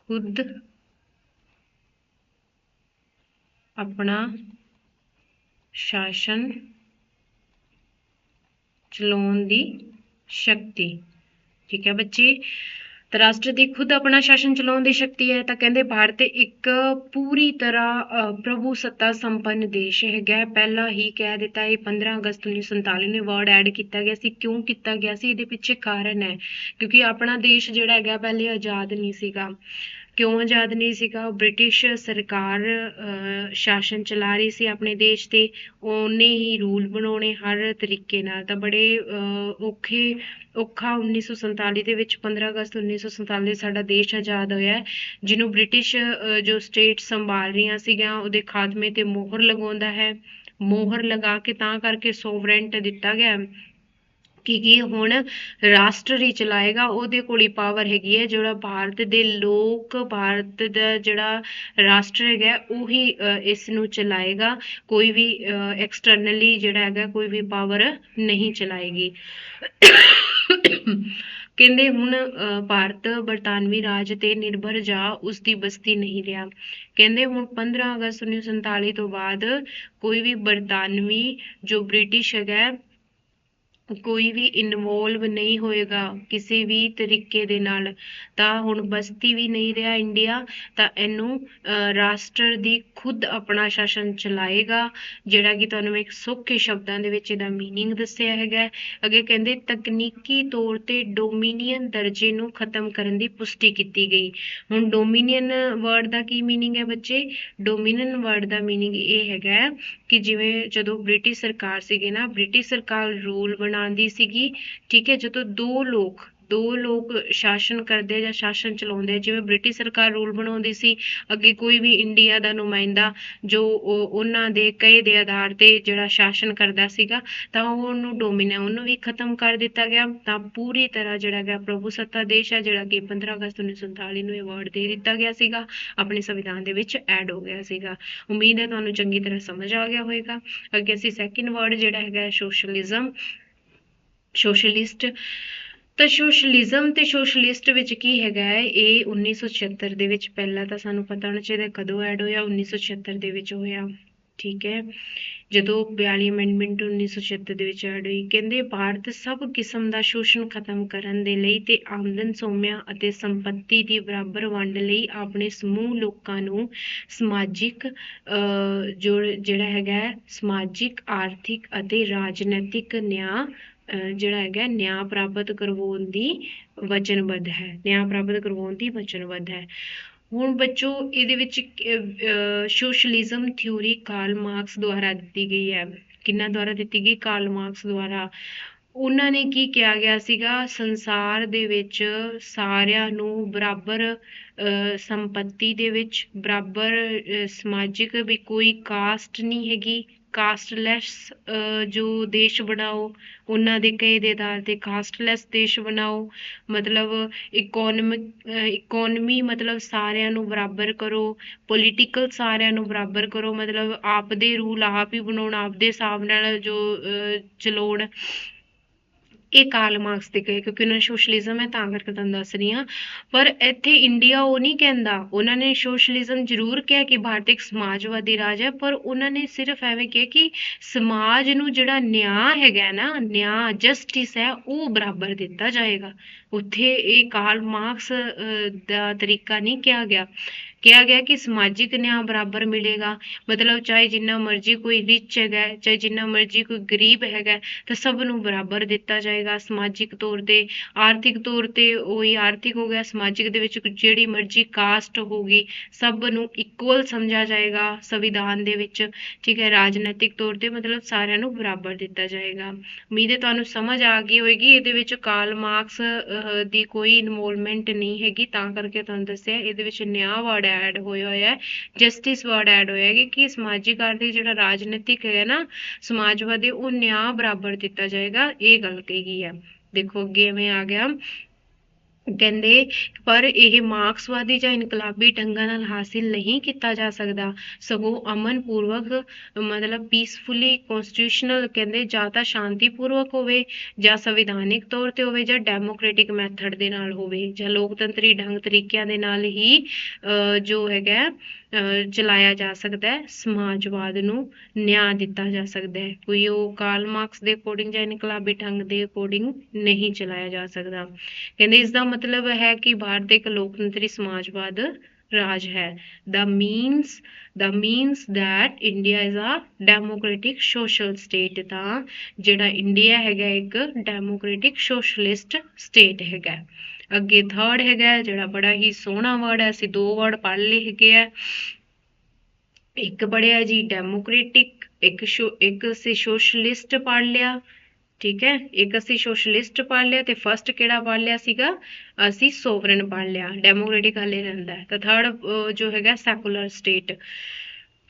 ਖੁਦ ਆਪਣਾ ਸ਼ਾਸਨ ਚਲਾਉਣ ਦੀ ਸ਼ਕਤੀ, ਠੀਕ ਹੈ ਬੱਚੇ। ਤਾਂ ਰਾਸ਼ਟਰ ਦੀ ਖੁਦ ਆਪਣਾ ਸ਼ਾਸਨ ਚਲਾਉਣ ਦੀ ਸ਼ਕਤੀ ਹੈ, ਤਾਂ ਕਹਿੰਦੇ ਭਾਰਤ ਇੱਕ ਪੂਰੀ ਤਰ੍ਹਾਂ ਪ੍ਰਭੂ ਸੱਤਾ ਸੰਪੰਨ ਦੇਸ਼ ਹੈਗਾ, ਪਹਿਲਾਂ ਹੀ ਕਹਿ ਦਿੱਤਾ, ਇਹ 15 ਅਗਸਤ 1947 ਨੂੰ ਵਰਡ ਐਡ ਕੀਤਾ ਗਿਆ ਸੀ। ਕਿਉਂ ਕੀਤਾ ਗਿਆ ਸੀ, ਇਹਦੇ ਪਿੱਛੇ ਕਾਰਨ ਹੈ, ਕਿਉਂਕਿ ਆਪਣਾ ਦੇਸ਼ ਜਿਹੜਾ ਹੈਗਾ ਪਹਿਲੇ ਆਜ਼ਾਦ ਨਹੀਂ ਸੀਗਾ। ਕਿਉਂ ਆਜ਼ਾਦ ਨਹੀਂ ਸੀਗਾ, ਬ੍ਰਿਟਿਸ਼ ਸਰਕਾਰ ਸ਼ਾਸਨ ਚਲਾ ਰਹੀ ਸੀ ਆਪਣੇ ਦੇਸ਼ ਤੇ, ਉਹਨੇ ਹੀ ਰੂਲ ਬਣਾਉਣੇ ਹਰ ਤਰੀਕੇ ਨਾਲ, ਤਾਂ ਬੜੇ ਔਖਾ 1947 ਦੇ ਵਿੱਚ 15 ਅਗਸਤ 1947 ਸਾਡਾ ਦੇਸ਼ ਆਜ਼ਾਦ ਹੋਇਆ, ਜਿਹਨੂੰ ਬ੍ਰਿਟਿਸ਼ ਜੋ ਸਟੇਟ ਸੰਭਾਲ ਰਹੀਆਂ ਸੀਗੀਆਂ ਉਹਦੇ ਖਾਤਮੇ ਤੇ ਮੋਹਰ ਲਗਾਉਂਦਾ ਹੈ, ਮੋਹਰ ਲਗਾ ਕੇ ਤਾਂ ਕਰਕੇ ਸੋਵਰੈਂਟ ਦਿੱਤਾ ਗਿਆ ਕਿ ਹੁਣ ਰਾਸ਼ਟਰ ਹੀ ਚਲਾਏਗਾ, ਉਹਦੇ ਕੋਲ ਹੀ ਪਾਵਰ ਹੈਗੀ ਹੈ, ਜਿਹੜਾ ਭਾਰਤ ਦੇ ਲੋਕ, ਭਾਰਤ ਦਾ ਜਿਹੜਾ ਰਾਸ਼ਟਰ ਹੈਗਾ ਉਹੀ ਇਸ ਨੂੰ ਚਲਾਏਗਾ, ਕੋਈ ਵੀ ਐਕਸਟਰਨਲੀ ਜਿਹੜਾ ਹੈਗਾ ਕੋਈ ਵੀ ਪਾਵਰ ਨਹੀਂ ਚਲਾਏਗੀ। ਕਹਿੰਦੇ ਹੁਣ ਭਾਰਤ ਬਰਤਾਨਵੀ ਰਾਜ ਤੇ ਨਿਰਭਰ ਜਾਂ ਉਸਦੀ ਬਸਤੀ ਨਹੀਂ ਰਿਹਾ, ਕਹਿੰਦੇ ਹੁਣ 15 ਅਗਸਤ 1947 ਤੋਂ ਬਾਅਦ ਕੋਈ ਵੀ ਬਰਤਾਨਵੀ ਜੋ ਬ੍ਰਿਟਿਸ਼ ਹੈਗਾ ਕੋਈ ਵੀ ਇਨਵੋਲਵ ਨਹੀਂ ਹੋਏਗਾ ਕਿਸੇ ਵੀ ਤਰੀਕੇ ਦੇ ਨਾਲ, ਤਾਂ ਹੁਣ ਬਸਤੀ ਵੀ ਨਹੀਂ ਰਿਹਾ ਇੰਡੀਆ, ਤਾਂ ਇਹਨੂੰ ਰਾਸ਼ਟਰ ਦੀ ਖੁਦ ਆਪਣਾ ਸ਼ਾਸਨ ਚਲਾਏਗਾ, ਜਿਹੜਾ ਕਿ ਤੁਹਾਨੂੰ ਮੈਂ ਇੱਕ ਸੌਖੇ ਸ਼ਬਦਾਂ ਦੇ ਵਿੱਚ ਇਹਦਾ ਮੀਨਿੰਗ ਦੱਸਿਆ ਹੈਗਾ। ਅੱਗੇ ਕਹਿੰਦੇ ਤਕਨੀਕੀ ਤੌਰ ਤੇ ਡੋਮੀਨੀਅਨ ਦਰਜੇ ਨੂੰ ਖਤਮ ਕਰਨ ਦੀ ਪੁਸ਼ਟੀ ਕੀਤੀ ਗਈ। ਹੁਣ ਡੋਮੀਨੀਅਨ ਵਰਡ ਦਾ ਕੀ ਮੀਨਿੰਗ ਹੈ ਬੱਚੇ? ਡੋਮੀਨੀਅਨ ਵਰਡ ਦਾ ਮੀਨਿੰਗ ਇਹ ਹੈਗਾ ਕਿ ਜਿਵੇਂ ਜਦੋਂ ਬ੍ਰਿਟਿਸ਼ ਸਰਕਾਰ ਸੀਗੀ ਨਾ, ਬ੍ਰਿਟਿਸ਼ ਸਰਕਾਰ ਰੂਲ ਬਣਾਉਂਦੀ ਸੀਗੀ, ਠੀਕ ਹੈ, ਜਦੋਂ ਦੋ ਲੋਕ ਸ਼ਾਸਨ ਕਰਦੇ ਜਾਂ ਸ਼ਾਸਨ ਚਲਾਉਂਦੇ, ਜਿਵੇਂ ਬ੍ਰਿਟਿਸ਼ ਸਰਕਾਰ ਰੂਲ ਬਣਾਉਂਦੀ ਸੀ, ਅੱਗੇ ਕੋਈ ਵੀ ਇੰਡੀਆ ਦਾ ਨੁਮਾਇੰਦਾ ਜੋ ਉਹਨਾਂ ਦੇ ਕਹੇ ਦੇ ਆਧਾਰ ਤੇ ਜਿਹੜਾ ਸ਼ਾਸਨ ਕਰਦਾ ਸੀਗਾ, ਤਾਂ ਉਹਨੂੰ ਡੋਮੀਨੀਅਨ, ਉਹਨੂੰ ਵੀ ਖਤਮ ਕਰ ਦਿੱਤਾ ਗਿਆ। ਤਾਂ ਪੂਰੀ ਤਰ੍ਹਾਂ ਜਿਹੜਾ ਹੈਗਾ ਪ੍ਰਭੂ ਸੱਤਾ ਦੇਸ਼ ਹੈ, ਜਿਹੜਾ ਕਿ 15 ਅਗਸਤ 1947 ਨੂੰ ਇਹ ਵਰਡ ਦੇ ਦਿੱਤਾ ਗਿਆ ਸੀਗਾ, ਆਪਣੇ ਸੰਵਿਧਾਨ ਦੇ ਵਿੱਚ ਐਡ ਹੋ ਗਿਆ ਸੀਗਾ। ਉਮੀਦ ਹੈ ਤੁਹਾਨੂੰ ਚੰਗੀ ਤਰ੍ਹਾਂ ਸਮਝ ਆ ਗਿਆ ਹੋਵੇਗਾ। ਅੱਗੇ ਅਸੀਂ ਸੈਕਿੰਡ ਵਰਡ ਜਿਹੜਾ ਹੈਗਾ ਸੋਸ਼ਲਿਜ਼ਮ, ਸੋਸ਼ਲਿਸਟ। ਤਾਂ ਸੋਸ਼ਲਿਜ਼ਮ ਤੇ ਸੋਸ਼ਲਿਸਟ ਵਿੱਚ ਕੀ ਹੈਗਾ ਹੈ? ਇਹ 1976 ਦੇ ਵਿੱਚ, ਪਹਿਲਾਂ ਤਾਂ ਸਾਨੂੰ ਪਤਾ ਹੋਣਾ ਚਾਹੀਦਾ ਕਦੋਂ ਐਡ ਹੋਇਆ, 1976 ਦੇ ਵਿੱਚ ਹੋਇਆ, ਠੀਕ ਹੈ, ਜਦੋਂ 42 ਅਮੈਂਡਮੈਂਟ 1976 ਦੇ ਵਿੱਚ ਐਡ ਹੋਈ। ਕਹਿੰਦੇ ਭਾਰਤ ਸਭ ਕਿਸਮ ਦਾ ਸ਼ੋਸ਼ਣ ਖਤਮ ਕਰਨ ਦੇ ਲਈ ਤੇ ਆਮਦਨ ਸੋਮਿਆਂ ਅਤੇ ਸੰਪत्ति ਦੀ ਬਰਾਬਰ ਵੰਡ ਲਈ ਆਪਣੇ ਸਮੂਹ ਲੋਕਾਂ ਨੂੰ ਸਮਾਜਿਕ ਜਿਹੜਾ ਹੈਗਾ ਸਮਾਜਿਕ, ਆਰਥਿਕ ਅਤੇ ਰਾਜਨੀਤਿਕ ਨਿਆਂ ਜਿਹੜਾ ਹੈਗਾ ਨਿਆਂ ਪ੍ਰਾਪਤ ਕਰਵਾਉਣ ਦੀ ਵਚਨਬੱਧ ਹੈ, ਨਿਆਂ ਪ੍ਰਾਪਤ ਕਰਵਾਉਣ ਦੀ ਵਚਨਬੱਧ ਹੈ। ਹੁਣ ਬੱਚੋ ਇਹਦੇ ਵਿੱਚ ਸੋਸ਼ਲਿਜ਼ਮ ਥਿਊਰੀ ਕਾਰਲ ਮਾਰਕਸ ਦੁਆਰਾ ਦਿੱਤੀ ਗਈ ਹੈ। ਕਿਹਨਾਂ ਦੁਆਰਾ ਦਿੱਤੀ ਗਈ? ਕਾਰਲ ਮਾਰਕਸ ਦੁਆਰਾ। ਉਹਨਾਂ ਨੇ ਕੀ ਕਿਹਾ ਗਿਆ ਸੀਗਾ? ਸੰਸਾਰ ਦੇ ਵਿੱਚ ਸਾਰਿਆਂ ਨੂੰ ਬਰਾਬਰ ਸੰਪत्ति ਦੇ ਵਿੱਚ ਬਰਾਬਰ ਸਮਾਜਿਕ, ਵੀ ਕੋਈ ਕਾਸਟ ਨਹੀਂ ਹੈਗੀ, ਕਾਸਟਲੈਸ ਜੋ ਦੇਸ਼ ਬਣਾਓ, ਉਹਨਾਂ ਦੇ ਕਹੇ ਦੇ ਆਧਾਰ ਤੇ ਕਾਸਟਲੈਸ ਦੇਸ਼ ਬਣਾਓ। ਮਤਲਬ ਇਕੋਨਮੀ ਮਤਲਬ ਸਾਰਿਆਂ ਨੂੰ ਬਰਾਬਰ ਕਰੋ, ਪੋਲੀਟੀਕਲ ਸਾਰਿਆਂ ਨੂੰ ਬਰਾਬਰ ਕਰੋ, ਮਤਲਬ ਆਪ ਦੇ ਰੂਲ ਆਪ ਹੀ ਬਣਾਉਣ, ਆਪ ਦੇ ਹਿਸਾਬ ਨਾਲ ਜੋ ਚਲਾਉਣ। ਇਹ ਕਾਰਲ ਮਾਰਕਸ ਦੇ ਕਹੇ, ਕਿਉਂਕਿ ਉਹਨਾਂ ਨੇ ਸੋਸ਼ਲਿਜ਼ਮ ਹੈ ਤਾਂ ਕਰਕੇ ਤੁਹਾਨੂੰ ਦੱਸ ਰਹੀ ਹਾਂ। ਪਰ ਇੱਥੇ ਇੰਡੀਆ ਉਹ ਨਹੀਂ ਕਹਿੰਦਾ, ਉਹਨਾਂ ਨੇ ਸੋਸ਼ਲਿਜ਼ਮ ਜ਼ਰੂਰ ਕਿਹਾ ਕਿ ਭਾਰਤ ਇੱਕ ਸਮਾਜਵਾਦੀ ਰਾਜ ਹੈ, ਪਰ ਉਹਨਾਂ ਨੇ ਸਿਰਫ ਐਵੇਂ ਕਿਹਾ ਕਿ ਸਮਾਜ ਨੂੰ ਜਿਹੜਾ ਨਿਆਂ ਹੈਗਾ ਨਾ, ਨਿਆਂ ਜਸਟਿਸ ਹੈ, ਉਹ ਬਰਾਬਰ ਦਿੱਤਾ ਜਾਏਗਾ। ਉੱਥੇ ਇਹ ਕਾਰਲ ਮਾਰਕਸ ਦਾ ਤਰੀਕਾ ਨਹੀਂ ਕਿਹਾ ਗਿਆ। ਕਿਹਾ ਗਿਆ ਕਿ ਸਮਾਜਿਕ ਨਿਆਂ ਬਰਾਬਰ ਮਿਲੇਗਾ, ਮਤਲਬ ਚਾਹੇ ਜਿੰਨਾ ਮਰਜ਼ੀ ਕੋਈ ਰਿਚ ਹੈਗਾ, ਚਾਹੇ ਜਿੰਨਾ ਮਰਜ਼ੀ ਕੋਈ ਗਰੀਬ ਹੈਗਾ, ਤਾਂ ਸਭ ਨੂੰ ਬਰਾਬਰ ਦਿੱਤਾ ਜਾਏਗਾ ਸਮਾਜਿਕ ਤੌਰ ਤੇ। ਆਰਥਿਕ ਤੌਰ ਤੇ ਉਹੀ ਆਰਥਿਕ ਹੋ ਗਿਆ, ਸਮਾਜਿਕ ਦੇ ਵਿੱਚ ਜਿਹੜੀ ਮਰਜ਼ੀ ਕਾਸਟ ਹੋਗੀ, ਸਭ ਨੂੰ ਇਕੁਅਲ ਸਮਝਿਆ ਜਾਏਗਾ ਸੰਵਿਧਾਨ ਦੇ ਵਿੱਚ, ਠੀਕ ਹੈ। ਰਾਜਨੀਤਿਕ ਤੌਰ ਤੇ ਮਤਲਬ ਸਾਰਿਆਂ ਨੂੰ ਬਰਾਬਰ ਦਿੱਤਾ ਜਾਏਗਾ। ਉਮੀਦ ਹੈ ਤੁਹਾਨੂੰ ਸਮਝ ਆ ਗਈ ਹੋਏਗੀ। ਇਹਦੇ ਵਿੱਚ ਕਾਰਲ ਮਾਰਕਸ ਦੀ ਕੋਈ ਇਨਵੋਲਵਮੈਂਟ ਨਹੀਂ ਹੈਗੀ, ਤਾਂ ਕਰਕੇ ਤੁਹਾਨੂੰ ਦੱਸਿਆ। ਇਹਦੇ ਵਿੱਚ ਨਿਆਂ ਵਰਡ ਐਡ ਹੋਇਆ ਹੈ, ਜਸਟਿਸ ਵਰਡ ਐਡ ਹੋਇਆ ਹੈ ਕਿ ਸਮਾਜਿਕ, ਆਰਥਿਕ, ਜਿਹੜਾ ਰਾਜਨੀਤਿਕ ਹੈ ਨਾ ਸਮਾਜਵਾਦੀ, ਉਹ ਨਿਆਂ ਬਰਾਬਰ ਦਿੱਤਾ ਜਾਏਗਾ, ਇਹ ਗੱਲ ਕਹੀ ਹੈ। ਦੇਖੋ ਅੱਗੇ ਐਵੇਂ ਆ ਗਿਆ, ਕਹਿੰਦੇ ਪਰ ਇਹ ਮਾਰਕਸਵਾਦੀ ਜਾਂ ਇਨਕਲਾਬੀ ਢੰਗਾਂ ਨਾਲ ਹਾਸਿਲ ਨਹੀਂ ਕੀਤਾ ਜਾ ਸਕਦਾ, ਸਗੋਂ ਅਮਨ ਪੂਰਵਕ ਮਤਲਬ ਪੀਸਫੁਲੀ ਕਨਸਟੀਟਿਊਸ਼ਨਲ, ਕਹਿੰਦੇ ਜਾਂ ਤਾਂ ਸ਼ਾਂਤੀਪੂਰਵਕ ਹੋਵੇ, ਜਾਂ ਸੰਵਿਧਾਨਿਕ ਤੌਰ ਤੇ ਹੋਵੇ, ਜਾਂ ਡੈਮੋਕ੍ਰੈਟਿਕ ਮੈਥਡ ਦੇ ਨਾਲ ਹੋਵੇ, ਜਾਂ ਲੋਕਤੰਤਰੀ ਢੰਗ ਤਰੀਕਿਆਂ ਦੇ ਨਾਲ ਹੀ ਜੋ ਹੈਗਾ ਚਲਾਇਆ ਜਾ ਸਕਦਾ ਹੈ। ਸਮਾਜਵਾਦ ਨੂੰ ਨਿਆਂ ਦਿੱਤਾ ਜਾ ਸਕਦਾ ਹੈ, ਕੋਈ ਉਹ ਕਾਰਲ ਮਾਰਕਸ ਦੇ ਅਕੋਰਡਿੰਗ ਜਾਂ ਇਨਕਲਾਬੀ ਢੰਗ ਦੇ ਅਕੋਰਡਿੰਗ ਨਹੀਂ ਚਲਾਇਆ ਜਾ ਸਕਦਾ। ਕਹਿੰਦੇ ਇਸ ਦਾ ਮਤਲਬ ਹੈ ਕਿ ਭਾਰਤ ਇੱਕ ਲੋਕਤੰਤਰੀ ਸਮਾਜਵਾਦ ਰਾਜ ਹੈ। the means that India is a democratic social state, ਤਾਂ ਜਿਹੜਾ ਇੰਡੀਆ ਹੈਗਾ ਇੱਕ ਡੈਮੋਕ੍ਰੈਟਿਕ ਸੋਸ਼ਲਿਸਟ ਸਟੇਟ ਹੈਗਾ। ਅੱਗੇ ਥਰਡ ਹੈਗਾ ਜਿਹੜਾ ਬੜਾ ਹੀ ਸੋਹਣਾ ਵਰਡ ਹੈ, ਅਸੀਂ ਦੋ ਵਰਡ ਪੜ੍ਹ ਲਏ ਹੈਗੇ ਆ। ਇੱਕ ਪੜ੍ਹਿਆ ਜੀ ਡੈਮੋਕ੍ਰੈਟਿਕ, ਇੱਕ ਅਸੀਂ ਸੋਸ਼ਲਿਸਟ ਪੜ੍ਹ ਲਿਆ, ਠੀਕ ਹੈ। ਇੱਕ ਅਸੀਂ ਸੋਸ਼ਲਿਸਟ ਪੜ੍ਹ ਲਿਆ, ਤੇ ਫਸਟ ਕਿਹੜਾ ਪੜ੍ਹ ਲਿਆ ਸੀਗਾ? ਅਸੀਂ ਸੋਵਰਨ ਪੜ੍ਹ ਲਿਆ, ਡੈਮੋਕ੍ਰੈਟਿਕ ਹਾਲੇ ਰਹਿੰਦਾ। ਤਾਂ ਥਰਡ ਜੋ ਹੈਗਾ ਸੈਕੂਲਰ ਸਟੇਟ।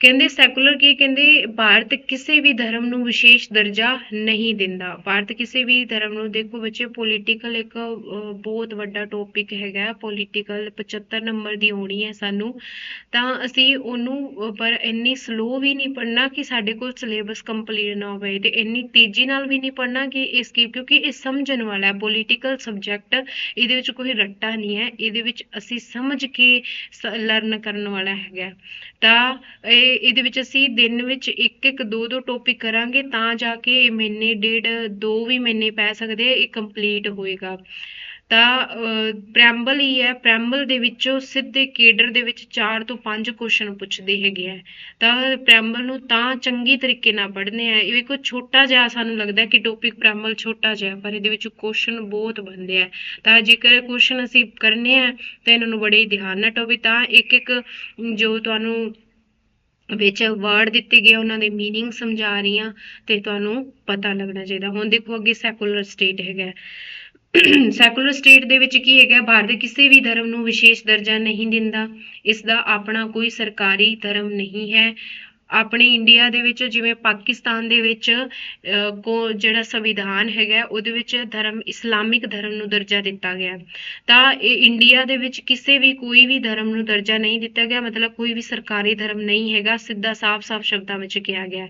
ਕਹਿੰਦੇ ਸੈਕੂਲਰ ਕੀ? ਕਹਿੰਦੇ ਭਾਰਤ ਕਿਸੇ ਵੀ ਧਰਮ ਨੂੰ ਵਿਸ਼ੇਸ਼ ਦਰਜਾ ਨਹੀਂ ਦਿੰਦਾ। ਭਾਰਤ ਕਿਸੇ ਵੀ ਧਰਮ ਨੂੰ, ਦੇਖੋ ਬੱਚੇ ਪੋਲੀਟੀਕਲ ਇੱਕ ਬਹੁਤ ਵੱਡਾ ਟੌਪਿਕ ਹੈਗਾ, ਪੋਲੀਟੀਕਲ 75 ਨੰਬਰ ਦੀ ਆਉਣੀ ਹੈ ਸਾਨੂੰ, ਤਾਂ ਅਸੀਂ ਉਹਨੂੰ ਪਰ ਇੰਨੀ ਸਲੋ ਵੀ ਨਹੀਂ ਪੜ੍ਹਨਾ ਕਿ ਸਾਡੇ ਕੋਲ ਸਿਲੇਬਸ ਕੰਪਲੀਟ ਨਾ ਹੋਵੇ, ਤੇ ਇੰਨੀ ਤੇਜ਼ੀ ਨਾਲ ਵੀ ਨਹੀਂ ਪੜ੍ਹਨਾ ਕਿ ਇਸ ਕੀ, ਕਿਉਂਕਿ ਇਹ ਸਮਝਣ ਵਾਲਾ ਹੈ ਪੋਲੀਟੀਕਲ ਸਬਜੈਕਟ, ਇਹਦੇ ਵਿੱਚ ਕੋਈ ਰੱਟਾ ਨਹੀਂ ਹੈ, ਇਹਦੇ ਵਿੱਚ ਅਸੀਂ ਸਮਝ ਕੇ ਲਰਨ ਕਰਨ ਵਾਲਾ ਹੈਗਾ। ਤਾਂ ਇਹ ਇਹਦੇ ਵਿੱਚ ਅਸੀਂ ਦਿਨ ਵਿੱਚ ਇੱਕ ਇੱਕ ਦੋ ਦੋ ਟੌਪਿਕ ਕਰਾਂਗੇ ਤਾਂ ਜਾ ਕੇ ਇਹ ਮਹੀਨੇ ਡੇਢ 2 ਵੀ ਮਹੀਨੇ ਪੈ ਸਕਦੇ ਇਹ ਕੰਪਲੀਟ ਹੋਏਗਾ। ਤਾਂ ਪ੍ਰੈਂਬਲ ਹੀ ਹੈ, ਪ੍ਰੈਂਬਲ ਦੇ ਵਿੱਚੋਂ ਸਿੱਧੇ ਕੇਡਰ ਦੇ ਵਿੱਚ 4 ਤੋਂ 5 ਕੁਐਸਚਨ ਪੁੱਛਦੇ ਹੈਗੇ ਆ। ਤਾਂ ਪ੍ਰੈਂਬਲ ਨੂੰ ਤਾਂ ਚੰਗੀ ਤਰੀਕੇ ਨਾਲ ਪੜ੍ਹਨੇ ਆ। ਇਹ ਵੇਖੋ ਛੋਟਾ ਜਿਹਾ ਸਾਨੂੰ ਲੱਗਦਾ ਕਿ ਟੌਪਿਕ ਪ੍ਰੈਂਬਲ ਛੋਟਾ ਜਿਹਾ, ਪਰ ਇਹਦੇ ਵਿੱਚ ਕੁਐਸਚਨ ਬਹੁਤ ਬਣਦੇ ਆ। ਤਾਂ ਜੇਕਰ ਕੁਐਸਚਨ ਅਸੀਂ ਕਰਨੇ ਆ ਤਾਂ ਇਹਨਾਂ ਨੂੰ ਬੜੇ ਹੀ ਧਿਆਨ ਨਾਲ ਟੌਪਿਕ, ਤਾਂ ਇੱਕ ਇੱਕ ਜੋ ਤੁਹਾਨੂੰ ਵਿੱਚ ਵਰਡ ਦਿੱਤੇ ਗਏ ਉਹਨਾਂ ਦੇ ਮੀਨਿੰਗ ਸਮਝਾ ਰਹੀ ਹਾਂ ਤੇ ਤੁਹਾਨੂੰ ਪਤਾ ਲੱਗਣਾ ਚਾਹੀਦਾ। ਹੁਣ ਦੇਖੋ ਅੱਗੇ ਸੈਕੂਲਰ ਸਟੇਟ ਹੈਗਾ। ਸੈਕੂਲਰ ਸਟੇਟ ਦੇ ਵਿੱਚ ਕੀ ਹੈਗਾ, ਭਾਰਤ ਕਿਸੇ ਵੀ ਧਰਮ ਨੂੰ ਵਿਸ਼ੇਸ਼ ਦਰਜਾ ਨਹੀਂ ਦਿੰਦਾ, ਇਸ ਦਾ ਆਪਣਾ ਕੋਈ ਸਰਕਾਰੀ ਧਰਮ ਨਹੀਂ ਹੈ। ਆਪਣੇ ਇੰਡੀਆ ਦੇ ਵਿੱਚ ਜਿਵੇਂ ਪਾਕਿਸਤਾਨ ਦੇ ਵਿੱਚ ਜਿਹੜਾ ਸੰਵਿਧਾਨ ਹੈਗਾ ਉਹਦੇ ਵਿੱਚ ਧਰਮ ਇਸਲਾਮਿਕ ਧਰਮ ਨੂੰ ਦਰਜਾ ਦਿੱਤਾ ਗਿਆ। ਤਾਂ ਇਹ ਇੰਡੀਆ ਦੇ ਵਿੱਚ ਕਿਸੇ ਵੀ ਕੋਈ ਵੀ ਧਰਮ ਨੂੰ ਦਰਜਾ ਨਹੀਂ ਦਿੱਤਾ ਗਿਆ, ਮਤਲਬ ਕੋਈ ਵੀ ਸਰਕਾਰੀ ਧਰਮ ਨਹੀਂ ਹੈਗਾ, ਸਿੱਧਾ ਸਾਫ਼-ਸਾਫ਼ ਸ਼ਬਦਾਂ ਵਿੱਚ ਕਿਹਾ ਗਿਆ।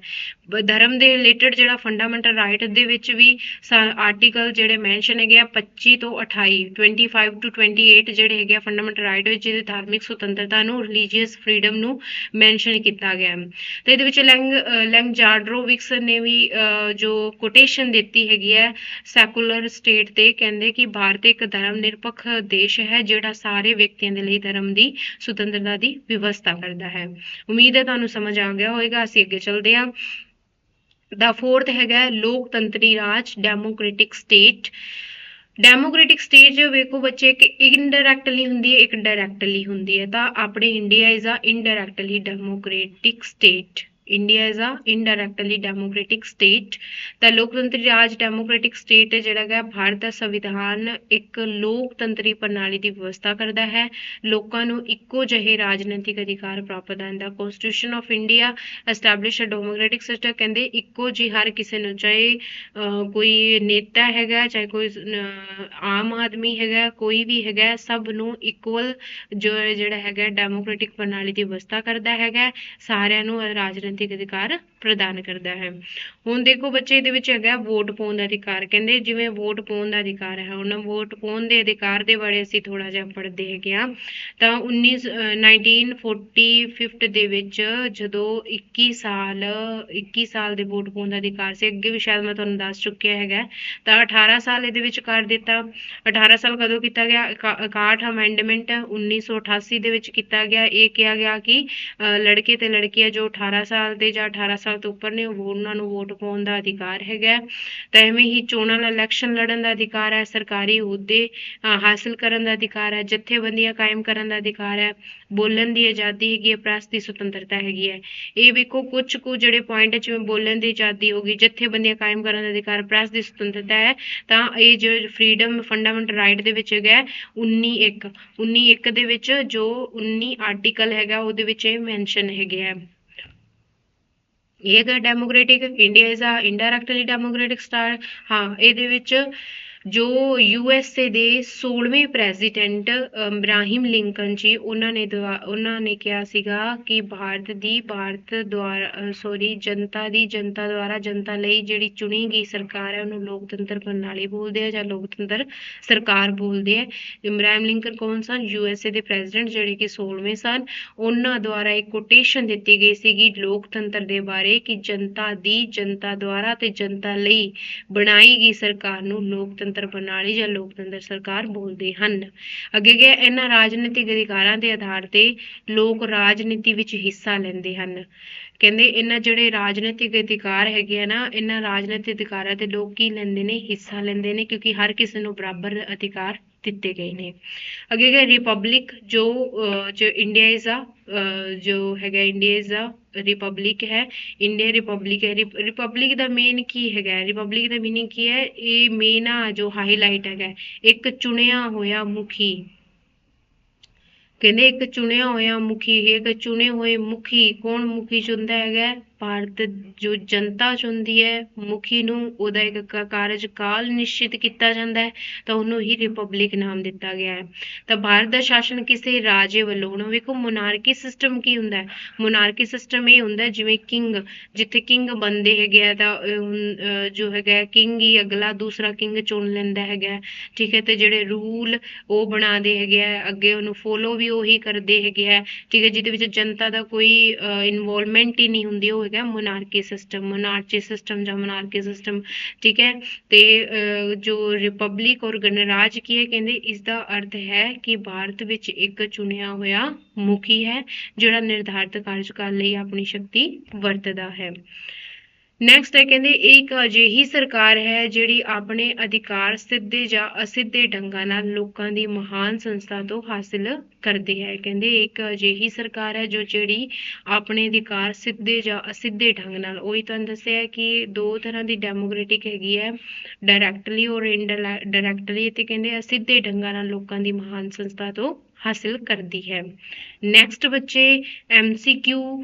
ਧਰਮ ਦੇ ਰਿਲੇਟਡ ਜਿਹੜਾ ਫੰਡਾਮੈਂਟਲ ਰਾਈਟ ਦੇ ਵਿੱਚ ਵੀ ਆਰਟੀਕਲ ਜਿਹੜੇ ਮੈਂਸ਼ਨ ਹੈਗੇ ਆ 25 ਤੋਂ 28 25 to 28 ਜਿਹੜੇ ਹੈਗੇ ਆ ਫੰਡਾਮੈਂਟਲ ਰਾਈਟ ਵਿੱਚ ਜਿਹਦੇ ਧਾਰਮਿਕ ਸੁਤੰਤਰਤਾ ਨੂੰ, ਰਿਲੀਜੀਅਸ ਫਰੀडम ਨੂੰ ਮੈਂਸ਼ਨ ਕੀਤਾ ਗਿਆ। ਤੇ ਇਹਦੇ ਵਿੱਚ ਲੈਂਗਜਾਰਡਰੋਵਿਕਸ ਨੇ ਵੀ ਜੋ ਕੋਟੇਸ਼ਨ ਦਿੱਤੀ ਹੈਗੀ ਹੈ ਸੈਕੂਲਰ ਸਟੇਟ ਤੇ, ਕਹਿੰਦੇ ਕਿ ਭਾਰਤ ਇੱਕ ਧਰਮ ਨਿਰਪੱਖ ਦੇਸ਼ ਹੈ ਜਿਹੜਾ ਸਾਰੇ ਵਿਅਕਤੀਆਂ ਦੇ ਲਈ ਧਰਮ ਦੀ ਸੁਤੰਤਰਤਾ ਦੀ ਵਿਵਸਥਾ ਕਰਦਾ ਹੈ। ਉਮੀਦ ਹੈ ਤੁਹਾਨੂੰ ਸਮਝ ਆ ਗਿਆ ਹੋਵੇਗਾ। ਅਸੀਂ ਅੱਗੇ ਚੱਲਦੇ ਹਾਂ। ਦਾ ਫੋਰਥ ਹੈਗਾ ਲੋਕਤੰਤਰੀ ਰਾਜ, ਡੈਮੋਕ੍ਰੈਟਿਕ ਸਟੇਟ। ਡੈਮੋਕ੍ਰੈਟਿਕ ਸਟੇਟ ਵੇਖੋ ਬੱਚੇ ਕਿ ਇਨਡਾਇਰੈਕਟਲੀ ਹੁੰਦੀ ਹੈ, ਇੱਕ ਡਾਇਰੈਕਟਲੀ ਹੁੰਦੀ ਹੈ। ਤਾਂ ਆਪਣੇ India is a indirectly democratic state. India is a indirectly democratic state. ਤਾਂ ਲੋਕਤੰਤਰੀ ਰਾਜ ਡੈਮੋਕ੍ਰੈਟਿਕ ਸਟੇਟ ਜਿਹੜਾ ਹੈਗਾ, ਭਾਰਤ ਦਾ ਸੰਵਿਧਾਨ ਇੱਕ ਲੋਕਤੰਤਰੀ ਪ੍ਰਣਾਲੀ ਦੀ ਵਿਵਸਥਾ ਕਰਦਾ ਹੈ। ਲੋਕਾਂ ਨੂੰ ਇੱਕੋ ਜਿਹੇ ਰਾਜਨੀਤਿਕ ਅਧਿਕਾਰ ਪ੍ਰਾਪਤ ਹਨ। The constitution of India establish a democratic system, ਕਹਿੰਦੇ ਇੱਕੋ ਜਿਹੀ ਹਰ ਕਿਸੇ ਨੂੰ, ਚਾਹੇ ਕੋਈ ਨੇਤਾ ਹੈਗਾ, ਚਾਹੇ ਕੋਈ ਆਮ ਆਦਮੀ ਹੈਗਾ, ਕੋਈ ਵੀ ਹੈਗਾ, ਸਭ ਨੂੰ ਇਕੁਅਲ ਜਿਹੜਾ ਹੈਗਾ ਡੈਮੋਕ੍ਰੈਟਿਕ ਪ੍ਰਣਾਲੀ ਦੀ ਵਿਵਸਥਾ ਕਰਦਾ ਹੈਗਾ, ਸਾਰਿਆਂ ਨੂੰ ਰਾਜਨੀਤਿਕ ਅਧਿਕਾਰ ਪ੍ਰਦਾਨ ਕਰਦਾ ਹੈ। ਹੁਣ ਦੇਖੋ ਬੱਚੇ ਇਹਦੇ ਵਿੱਚ ਹੈਗਾ ਵੋਟ ਪਾਉਣ ਦਾ ਅਧਿਕਾਰ। ਕਹਿੰਦੇ ਜਿਵੇਂ ਵੋਟ ਪਾਉਣ ਦਾ ਅਧਿਕਾਰ ਹੈ, ਉਹਨਾਂ ਵੋਟ ਪਾਉਣ ਦੇ ਅਧਿਕਾਰ ਦੇ ਬਾਰੇ ਅਸੀਂ ਥੋੜਾ ਜਿਹਾ ਪੜ੍ਹਦੇ ਹੈਗੇ ਆ। ਤਾਂ 1945 ਦੇ ਵਿੱਚ ਜਦੋਂ 21 ਸਾਲ ਦੇ ਵੋਟ ਪਾਉਣ ਦਾ ਅਧਿਕਾਰ ਸੀ, ਅੱਗੇ ਵੀ ਸ਼ਾਇਦ ਮੈਂ ਤੁਹਾਨੂੰ ਦੱਸ ਚੁੱਕਿਆ ਹੈਗਾ। ਤਾਂ 18 ਸਾਲ ਇਹਦੇ ਵਿੱਚ ਕਰ ਦਿੱਤਾ। 18 ਸਾਲ ਕਦੋਂ ਕੀਤਾ ਗਿਆ? 61 ਅਮੈਂਡਮੈਂਟ 1988 ਦੇ ਵਿੱਚ ਕੀਤਾ ਗਿਆ। ਇਹ ਕਿਹਾ ਗਿਆ ਕਿ ਲੜਕੇ ਤੇ ਲੜਕੀਆਂ ਜੋ 18 ਸਾਲ ਦੇ ਜਾਂ 18 ਸਾਲ ਤੋਂ ਉੱਪਰ ਨੇ ਉਹਨਾਂ ਨੂੰ ਵੋਟ ਪਾਉਣ ਦਾ ਅਧਿਕਾਰ ਹੈਗਾ। ਤਾਂ ਐਵੇਂ ਹੀ ਚੋਣਾਂ ਦਾ ਇਲੈਕਸ਼ਨ ਲੜਨ ਦਾ ਅਧਿਕਾਰ ਹੈ, ਸਰਕਾਰੀ ਅਹੁਦੇ ਹਾਸਿਲ ਕਰਨ ਦਾ ਅਧਿਕਾਰ ਹੈ, ਜਥੇਬੰਦੀਆਂ ਕਾਇਮ ਕਰਨ ਦਾ ਅਧਿਕਾਰ ਹੈ, ਬੋਲਣ ਦੀ ਆਜ਼ਾਦੀ ਹੈਗੀ ਹੈ, ਪ੍ਰੈਸ ਦੀ ਸੁਤੰਤਰਤਾ ਹੈਗੀ ਹੈ। ਇਹ ਵੇਖੋ ਕੁਝ ਕੁ ਜਿਹੜੇ ਪੁਆਇੰਟ ਜਿਵੇਂ ਬੋਲਣ ਦੀ ਆਜ਼ਾਦੀ ਹੋ ਗਈ, ਜਥੇਬੰਦੀਆਂ ਕਾਇਮ ਕਰਨ ਦਾ ਅਧਿਕਾਰ, ਪ੍ਰੈਸ ਦੀ ਸੁਤੰਤਰਤਾ ਹੈ। ਤਾਂ ਇਹ ਜੋ ਫਰੀडम ਫੰਡਾਮੈਂਟਲ ਰਾਈਟ ਦੇ ਵਿੱਚ ਹੈਗਾ 19(1) ਦੇ ਵਿੱਚ ਜੋ 19 ਆਰਟੀਕਲ ਹੈਗਾ ਉਹਦੇ ਵਿੱਚ ਇਹ ਮੈਂਸ਼ਨ ਹੈਗੇ ਆ। ਇਹ ਹੈਗਾ democratic. India is a indirectly democratic state. ਹਾਂ, ਇਹਦੇ ਵਿੱਚ ਜੋ USA ਦੇ 16ਵੇਂ ਪ੍ਰੈਜ਼ੀਡੈਂਟ ਇਬਰਾਹਿਮ ਲਿੰਕਨ ਜੀ, ਉਹਨਾਂ ਨੇ ਕਿਹਾ ਸੀਗਾ ਕਿ ਜਨਤਾ ਦੁਆਰਾ ਜਨਤਾ ਲਈ ਜਿਹੜੀ ਚੁਣੀ ਗਈ ਸਰਕਾਰ ਹੈ ਉਹਨੂੰ ਲੋਕਤੰਤਰ ਪ੍ਰਣਾਲੀ ਬੋਲਦੇ ਆ ਜਾਂ ਲੋਕਤੰਤਰ ਸਰਕਾਰ ਬੋਲਦੇ ਆ। ਇਬਰਾਹਿਮ ਲਿੰਕਨ ਕੌਣ ਸਨ? USA ਦੇ ਪ੍ਰੈਜ਼ੀਡੈਂਟ ਜਿਹੜੇ ਕਿ 16ਵੇਂ ਸਨ। ਉਹਨਾਂ ਦੁਆਰਾ ਇੱਕ ਕੋਟੇਸ਼ਨ ਦਿੱਤੀ ਗਈ ਸੀਗੀ ਲੋਕਤੰਤਰ ਦੇ ਬਾਰੇ ਕਿ ਜਨਤਾ ਦੁਆਰਾ ਤੇ ਜਨਤਾ ਲਈ ਬਣਾਈ ਗਈ ਸਰਕਾਰ ਨੂੰ ਲੋਕਤੰਤਰ ਪ੍ਰਣਾਲੀ ਜਾਂ ਲੋਕਤੰਤਰ ਸਰਕਾਰ ਬੋਲਦੇ ਹਨ। ਅੱਗੇ ਗਿਆ ਇਹਨਾਂ ਰਾਜਨੀਤਿਕ ਅਧਿਕਾਰਾਂ ਦੇ ਆਧਾਰ ਤੇ ਲੋਕ ਰਾਜਨੀਤੀ ਵਿੱਚ ਹਿੱਸਾ ਲੈਂਦੇ ਹਨ। ਕਹਿੰਦੇ ਇਹਨਾਂ ਜਿਹੜੇ ਰਾਜਨੀਤਿਕ ਅਧਿਕਾਰ ਹੈਗੇ ਆ ਨਾ, ਇਹਨਾਂ ਰਾਜਨੀਤਿਕ ਅਧਿਕਾਰਾਂ ਤੇ ਲੋਕ ਕੀ ਲੈਂਦੇ ਨੇ? ਹਿੱਸਾ ਲੈਂਦੇ ਨੇ, ਕਿਉਂਕਿ ਹਰ ਕਿਸੇ ਨੂੰ ਬਰਾਬਰ ਅਧਿਕਾਰ ਦਿੱਤੇ ਗਏ ਨੇ। ਅੱਗੇ ਗਿਆ ਰਿਪਬਲਿਕ, ਜੋ ਇੰਡੀਆ ਇਜ਼ ਆ ਇੰਡੀਆ ਇਜ਼ ਆ ਰਿਪਬਲਿਕ ਹੈ। ਇੰਡੀਆ ਰਿਪਬਲਿਕ ਹੈ। ਰਿਪਬਲਿਕ ਦਾ ਮੇਨ ਕੀ ਹੈਗਾ? ਰਿਪਬਲਿਕ ਦਾ ਮੀਨਿੰਗ ਕੀ ਹੈ? ਇਹ ਮੇਨ ਆ ਜੋ ਹਾਈਲਾਈਟ ਹੈਗਾ ਇੱਕ ਚੁਣਿਆ ਹੋਇਆ ਮੁਖੀ। ਕਹਿੰਦੇ ਇੱਕ ਚੁਣਿਆ ਹੋਇਆ ਮੁਖੀ, ਇੱਕ ਚੁਣੇ ਹੋਏ ਮੁਖੀ। ਕੌਣ ਮੁਖੀ ਚੁਣਦਾ ਹੈਗਾ? ਭਾਰਤ ਜੋ ਜਨਤਾ ਚੁਣਦੀ ਹੈ ਮੁਖੀ ਨੂੰ, ਉਹਦਾ ਇੱਕ ਕਾਰਜਕਾਲ ਨਿਸ਼ਚਿਤ ਕੀਤਾ ਜਾਂਦਾ ਹੈ, ਤਾਂ ਉਹਨੂੰ ਹੀ ਰਿਪਬਲਿਕ ਨਾਮ ਦਿੱਤਾ ਗਿਆ ਹੈ। ਤਾਂ ਭਾਰਤ ਦਾ ਸ਼ਾਸਨ ਕਿਸੇ ਰਾਜੇ ਵੱਲੋਂ, ਹੁਣ ਵੇਖੋ ਮੋਨਾਰਕੀ ਸਿਸਟਮ ਕੀ ਹੁੰਦਾ ਹੈ? ਮੋਨਾਰਕੀ ਸਿਸਟਮ ਇਹ ਹੁੰਦਾ ਜਿਵੇਂ ਕਿੰਗ, ਜਿੱਥੇ ਕਿੰਗ ਬਣਦੇ ਹੈਗੇ ਆ ਤਾਂ ਜੋ ਹੈਗਾ ਕਿੰਗ ਹੀ ਅਗਲਾ ਦੂਸਰਾ ਕਿੰਗ ਚੁਣ ਲੈਂਦਾ ਹੈਗਾ, ਠੀਕ ਹੈ। ਤੇ ਜਿਹੜੇ ਰੂਲ ਉਹ ਬਣਾਉਂਦੇ ਹੈਗੇ ਆ, ਅੱਗੇ ਉਹਨੂੰ ਫੋਲੋ ਵੀ ਉਹੀ ਕਰਦੇ ਹੈਗੇ ਹੈ, ਠੀਕ ਹੈ, ਜਿਹਦੇ ਵਿੱਚ ਜਨਤਾ ਦਾ ਕੋਈ ਇਨਵੋਲਵਮੈਂਟ ਹੀ ਨਹੀਂ ਹੁੰਦੀ, ਉਹ ਹੈਗਾ ਮੋਨਾਰਕੀ ਸਿਸਟਮ ਜਾਂ ਮੋਨਾਰਕੀ ਸਿਸਟਮ, ਠੀਕ ਹੈ। ਤੇ ਜੋ ਰਿਪਬਲਿਕ ਔਰ ਗਣਰਾਜ ਕੀ ਹੈ, ਕਹਿੰਦੇ ਇਸ ਦਾ ਅਰਥ ਹੈ ਕਿ ਭਾਰਤ ਵਿੱਚ ਇੱਕ ਚੁਣਿਆ ਹੋਇਆ ਮੁਖੀ ਹੈ ਜਿਹੜਾ ਨਿਰਧਾਰਿਤ ਕਾਰਜਕਾਲ ਲਈ ਆਪਣੀ ਸ਼ਕਤੀ ਵਰਤਦਾ ਹੈ। ਨੈਕਸਟ ਹੈ, ਕਹਿੰਦੇ ਇਹ ਇੱਕ ਅਜਿਹੀ ਸਰਕਾਰ ਹੈ ਜਿਹੜੀ ਆਪਣੇ ਅਧਿਕਾਰ ਸਿੱਧੇ ਜਾਂ ਅਸਿੱਧੇ ਢੰਗਾਂ ਨਾਲ ਲੋਕਾਂ ਦੀ ਮਹਾਨ ਸੰਸਥਾ ਤੋਂ ਹਾਸਿਲ ਕਰਦੀ ਹੈ। ਕਹਿੰਦੇ ਇੱਕ ਅਜਿਹੀ ਸਰਕਾਰ ਹੈ ਜਿਹੜੀ ਆਪਣੇ ਅਧਿਕਾਰ ਸਿੱਧੇ ਜਾਂ ਅਸਿੱਧੇ ਢੰਗ ਨਾਲ, ਉਹੀ ਤੁਹਾਨੂੰ ਦੱਸਿਆ ਕਿ ਦੋ ਤਰ੍ਹਾਂ ਦੀ ਡੈਮੋਕ੍ਰੇਟਿਕ ਹੈਗੀ ਹੈ, ਡਾਇਰੈਕਟਲੀ ਔਰ ਇਨਡਾਇਰੈਕਟਲੀ, ਤੇ ਕਹਿੰਦੇ ਅਸਿੱਧੇ ਢੰਗਾਂ ਨਾਲ ਲੋਕਾਂ ਦੀ ਮਹਾਨ ਸੰਸਥਾ ਤੋਂ ਹਾਸਿਲ ਕਰਦੀ ਹੈ। ਨੈਕਸਟ ਬੱਚੇ MCQ,